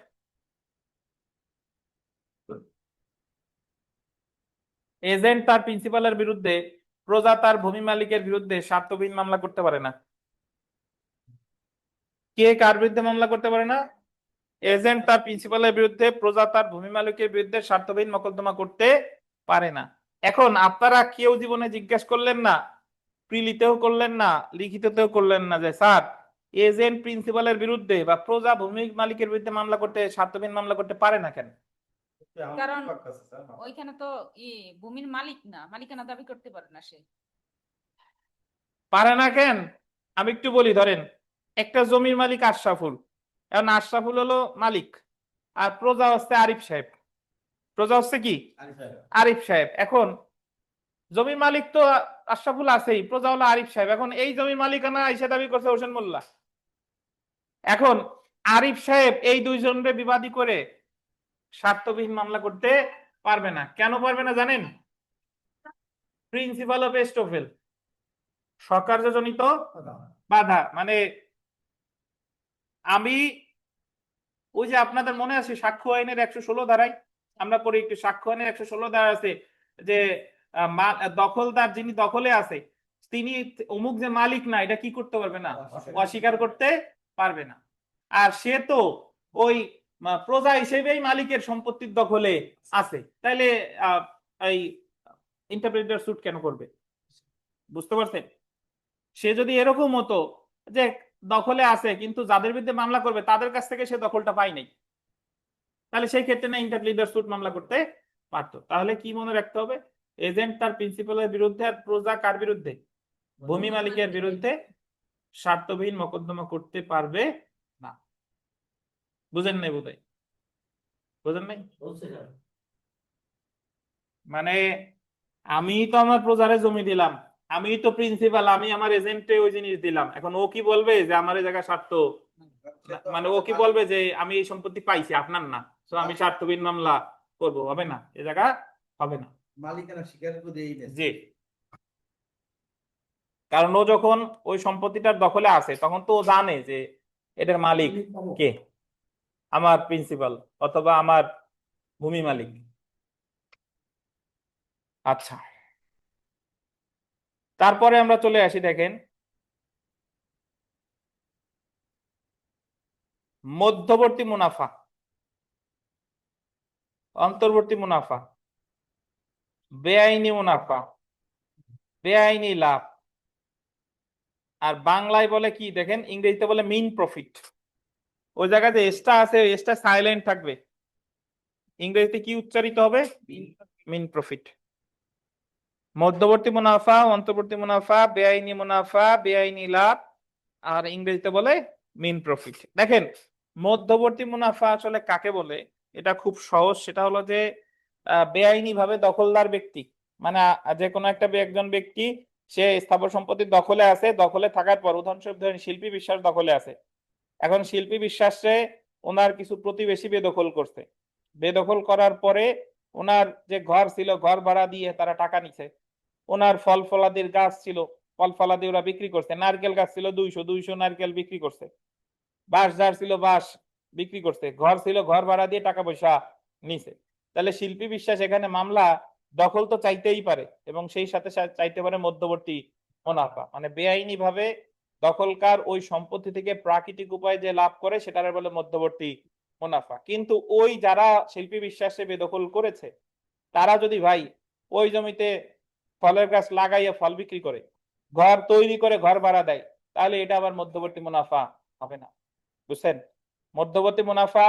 এজেন্ট তার প্রিন্সিপালের বিরুদ্ধে, প্রজা তার ভূমি মালিকের বিরুদ্ধে স্বার্থবিহীন মামলা করতে পারে না। কে কার বিরুদ্ধে মামলা করতে পারে না? এজেন্ট তার প্রিন্সিপালের বিরুদ্ধে, প্রজা তার ভূমি মালিকের বিরুদ্ধে স্বার্থবিহীন মোকদ্দমা করতে পারে না। এখন আপনারা কেউ জীবনে জিজ্ঞেস করলেন না, প্রিলিতেও করলেন না, লিখিততেও করলেন না যে স্যার এজেন্ট প্রিন্সিপালের বিরুদ্ধে বা প্রজা ভূমি মালিকের বিরুদ্ধে মামলা করতে, স্বার্থবিহীন মামলা করতে পারে না কেন? কারণ ওইখানে তো ভূমির মালিক না, মালিকানা দাবি করতে পারে না সে। পারে না কেন? আমি একটু বলি, ধরেন একটা জমির মালিক আশরাফুল, এখন আশরাফুল হলো মালিক আর প্রজা হচ্ছে আরিফ সাহেব। প্রজা হচ্ছে কি আরিফ সাহেব। এখন জমির মালিক তো আশরাফুল আছেই, প্রজা হলো আরিফ সাহেব। এখন এই জমির মালিকানা এসে দাবি করছে হোসেন মোল্লা। এখন আরিফ সাহেব এই দুইজনকে বিবাদী করে স্বার্থবিহীন মামলা করতে পারবে না। কেন পারবে না জানেন? প্রিন্সিপাল অফ এস্টোফেল, স্বকার্যজনিত বাধা। মানে আমি ওই যে আপনাদের মনে আছে সাক্ষ্য আইনের 116 ধারায় আমরা পড়ি, একটু সাক্ষ্য আইনের 116 ধারা আছে যে দখলদার যিনি দখলে আছে তিনি অমুক যে মালিক না, এটা কি করতে পারবে না, অস্বীকার করতে পারবে না। আর সে তো ওই প্রজা হিসেবেই মালিকের সম্পত্তির দখলে আছে, তাইলে এই ইন্টারপ্রিটার স্যুট কেন করবে? বুঝতে পারছেন? সে যদি এরকম হতো যে দখলে আছে কিন্তু যাদের বিরুদ্ধে মামলা করবে তাদের কাছ থেকে সে দখলটা পায় নাই, তাহলে সেই ক্ষেত্রে না ইন্টারপ্রিটার স্যুট মামলা করতে পারতো। তাহলে কি মনে রাখতে হবে? এজেন্ট তার প্রিন্সিপালের বিরুদ্ধে আর প্রজা কার বিরুদ্ধে? ভূমি মালিকের বিরুদ্ধে স্বার্থবিহীন মোকদ্দমা করতে পারবে না। বুঝেন নাই বোধহয়? বুঝেন নাই? মানে আমি তো আমার প্রজারে জমি দিলাম, আমি তো প্রিন্সিপাল, আমি আমার এজেন্টে ওই জিনিস দিলাম। এখন ও কি বলবে যে আমার এই জায়গা স্বার্থ, মানে ও কি বলবে যে আমি এই সম্পত্তি পাইছি আপনার না, তো আমি স্বার্থবিহীন মামলা করব? হবে না, এ জায়গা হবে না। মালিকানা স্বীকার করে জি, কারণ ও যখন ওই সম্পত্তিটার দখলে আছে তখন তো ও জানে যে এটার মালিক কে, আমার প্রিন্সিপাল অথবা আমার ভূমি মালিক। আচ্ছা, তারপরে আমরা চলে আসি, দেখেন মধ্যবর্তী মুনাফা, অন্তর্বর্তী মুনাফা, বেআইনি মুনাফা, বেআইনি লাভ। আর বাংলায় বলে কি দেখেন, ইংরেজিতে বলে মিন প্রফিট। ওই জায়গায় যে এসটা আছে ওই এসটা সাইলেন্ট থাকবে, ইংরেজিতে কি উচ্চারিত হবে? মিন প্রফিট। মধ্যবর্তী মুনাফা, অন্তর্বর্তী মুনাফা, বেআইনি মুনাফা, বেআইনি লাভ, আর ইংরেজিতে বলে মিন প্রফিট। দেখেন মধ্যবর্তী মুনাফা আসলে কাকে বলে, এটা খুব সহজ। সেটা হলো যে বেআইনি ভাবে দখলদার ব্যক্তি, মানে যে কোনো একটা একজন ব্যক্তি সে স্থাবর সম্পত্তির দখলে আছে, দখলে থাকার পর উদাহরণস্বরূপ ধরেন শিল্পী বিশ্বাস দখলে আছে। এখন শিল্পী বিশ্বাসে ওনার কিছু প্রতিবেশী বেদখল করছে, বেদখল করার পরে ওনার যে ঘর ছিল ঘর ভাড়া দিয়ে তারা টাকা নিছে। ওনার ফল ফলাদির গাছ ছিল, ফল ফলাদি ওরা বিক্রি করছে। নারকেল গাছ ছিল 200 নারকেল বিক্রি করছে। বাঁশ ঝাড় ছিল বাঁশ বিক্রি করছে। ঘর ছিল ঘর ভাড়া দিয়ে টাকা পয়সা নিছে। তাহলে শিল্পী বিশ্বাস এখানে মামলা দখল তো চাইতেই পারে এবং সেই সাথে চাইতে পারে মধ্যবর্তী মুনাফা, মানে বেআইনি ভাবে দখলকার ওই সম্পত্তি থেকে প্রাকৃতিক উপায়ে যে লাভ করে সেটার বলে মধ্যবর্তী মুনাফা। কিন্তু ওই যারা শিল্পী বিশ্বাসে বেদখল করেছে তারা যদি ভাই ওই জমিতে ফলের গাছ লাগাইয়া ফল বিক্রি করে, ঘর তৈরি করে ঘর ভাড়া দেয়, তাহলে এটা আবার মধ্যবর্তী মুনাফা হবে না। বুঝছেন? মধ্যবর্তী মুনাফা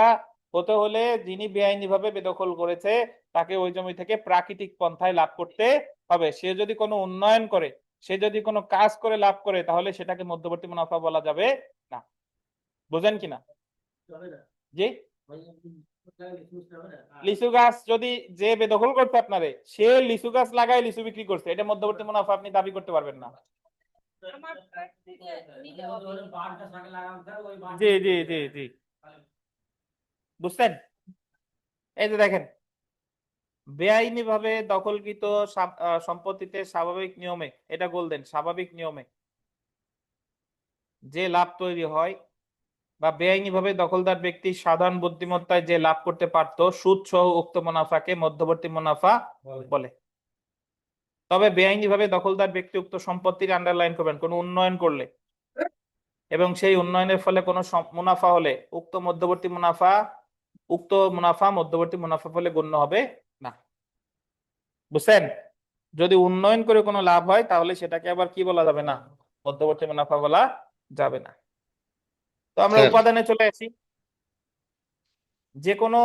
হতে হলে যিনি বেআইনি ভাবে বেদখল করেছে তাকে ওই জমি থেকে প্রাকৃতিক পন্থায় লাভ করতে হবে। সে যদি কোনো উন্নয়ন করে, সে যদি কোনো কাজ করে লাভ করে, তাহলে সেটাকে মধ্যবর্তী মুনাফা বলা যাবে না। বুঝেন কিনা? জি, লিচু গাছ যদি যে বেদখল করতে আপনারে সে লিচু গাছ লাগায় লিচু বিক্রি করছে, এটা মধ্যবর্তী মুনাফা আপনি দাবি করতে পারবেন না। আমার থেকে নিলে হবে। জি জি জি জি, বুঝছেন? এই যে দেখেন বেআইনি ভাবে দখলকৃত সম্পত্তিতে স্বাভাবিক নিয়মে, এটা বলতেন স্বাভাবিক নিয়মে যে লাভ তৈরি হয়, বা বেআইনি ভাবে দখলদার ব্যক্তি সাধারণ বুদ্ধিমত্তায় যে লাভ করতে পারত, সুদ সহ উক্ত মুনাফাকে মধ্যবর্তী মুনাফা বলে। তবে বেআইনি ভাবে দখলদার ব্যক্তি উক্ত সম্পত্তির আন্ডারলাইন করবেন কোনো উন্নয়ন করলে এবং সেই উন্নয়নের ফলে কোনো মুনাফা হলে উক্ত মুনাফা মধ্যবর্তী মুনাফা ফলে গণ্য হবে না। বুঝছেন? যদি উন্নয়ন করে কোনো লাভ হয় তাহলে সেটাকে আবার কি বলা যাবে না, মধ্যবর্তী মুনাফা বলা যাবে না। তো আমরা স্যার। উপাদানে চলে আসি। যে কোনো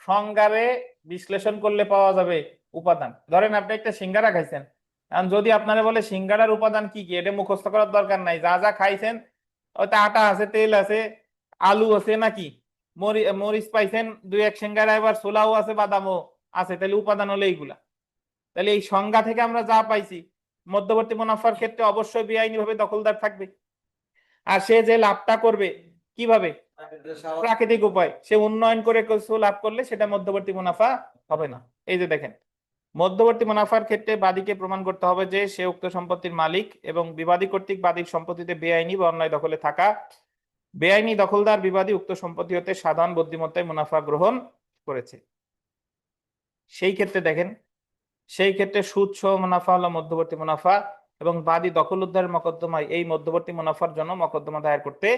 সংজ্ঞারে বিশ্লেষণ করলে পাওয়া যাবে উপাদান। ধরেন আপনি একটা সিঙ্গারা খাইছেন, এখন যদি আপনারা বলে সিঙ্গারার উপাদান কি কি, এটা মুখস্থ করার দরকার নাই, যা যা খাইছেন ওইটা আটা আছে, তেল আছে, আলু আছে, নাকি মরিচ পাইছেন 2-1 সিঙ্গারা, এবার ছোলাও আছে, বাদামও আছে, তাহলে উপাদান হলো এইগুলা। তাহলে এই সংজ্ঞা থেকে আমরা যা পাইছি, মধ্যবর্তী মুনাফার ক্ষেত্রে অবশ্যই বেআইনি ভাবে দখলদার থাকবে। আর সে যে লাভটা করবে কিভাবে? প্রাকৃতিক উপায়। সে উন্নয়ন করে কিছু লাভ করলে সেটা মধ্যবর্তী মুনাফা হবে না। এই যে দেখেন, মধ্যবর্তী মুনাফার ক্ষেত্রে বাদীকে প্রমাণ করতে হবে যে সে উক্ত সম্পত্তির মালিক এবং বিবাদী কর্তৃক বাদীর সম্পত্তিতে বেআইনি বা অন্যায় দখলে থাকা। বেআইনি দখলদার বিবাদী উক্ত সম্পত্তি হতে সাধারণ বুদ্ধিমত্তায় মুনাফা গ্রহণ করেছে। সেই ক্ষেত্রে দেখেন, সেই ক্ষেত্রে সুদ সহ মুনাফা হলো মধ্যবর্তী মুনাফা এবং বাদী দখল উদ্ধারের মকদ্দমায় এই মধ্যবর্তী মুনাফার জন্য মকদ্দমা দায়ের করতে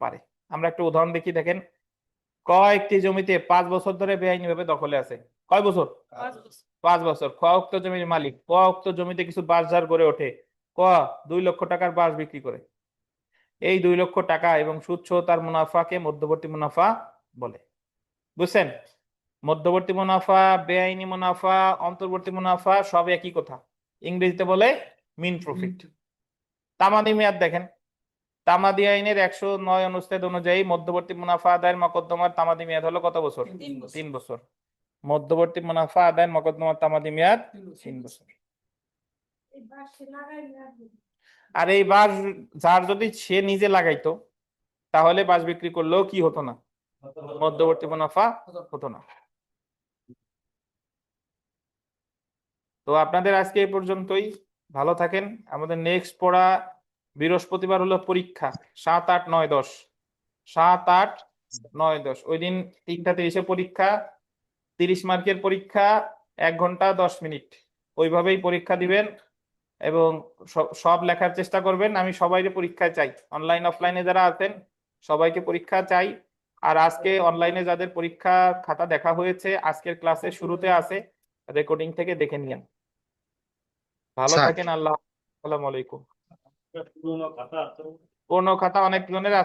পারে। আমরা একটা উদাহরণ দেখি, দেখেন, কয়েকটি জমিতে 5 বছর ধরে বেআইনিভাবে দখলে আছে। কয় বছর? 5 বছর। 5 বছর। ক উক্ত জমির মালিক। ক উক্ত জমিতে কিছু বাঁশঝাড় গড়ে ওঠে। ক 2 লক্ষ টাকার বাঁশ বিক্রি করে। এই 2 লক্ষ টাকা এবং সুদ সহ তার মুনাফাকে মধ্যবর্তী মুনাফা বলে। বুঝছেন? মধ্যবর্তী মুনাফা, বেআইনি মুনাফা, অন্তর্বর্তী মুনাফা সব একই কথা, ইংরেজিতে বলে মিন প্রফিট। তামাদি মেয়াদ দেখেন, তামাদি আইনের 109 অনুচ্ছেদ অনুযায়ী মধ্যবর্তী মুনাফা আদায়ের মকদ্দমার তামাদি মেয়াদ হলো কত বছর? 3 বছর। মধ্যবর্তী মুনাফা আদায়ের মকদ্দমার তামাদি মেয়াদ 3 বছর। আর এই বাঁশ যার যদি সে নিজে লাগাইতো তাহলে বাঁশ বিক্রি করলেও কি হতো না? মধ্যবর্তী মুনাফা হতো না। তো আপনাদের আজকে এই পর্যন্তই। ভালো থাকেন। আমাদের নেক্সট পড়া বৃহস্পতিবার হলো পরীক্ষা, 7, 8, 9, 10। 7, 8, 9, 10 ওই দিন 3টা 30-এ পরীক্ষা, 30 মার্কের পরীক্ষা, 1 ঘন্টা 10 মিনিট। ওইভাবেই পরীক্ষা দিবেন এবং সব লেখার চেষ্টা করবেন। আমি সবাইকে পরীক্ষায় চাই, অনলাইন অফলাইনে যারা আছেন সবাইকে পরীক্ষা চাই। আর আজকে অনলাইনে যাদের পরীক্ষা খাতা দেখা হয়েছে, আজকের ক্লাসের শুরুতে আছে, রেকর্ডিং থেকে দেখে নিন। ভালো স্যার। থাকেন। আসসালামু আলাইকুম। পুরনো খাতা অনেক জনের আছে।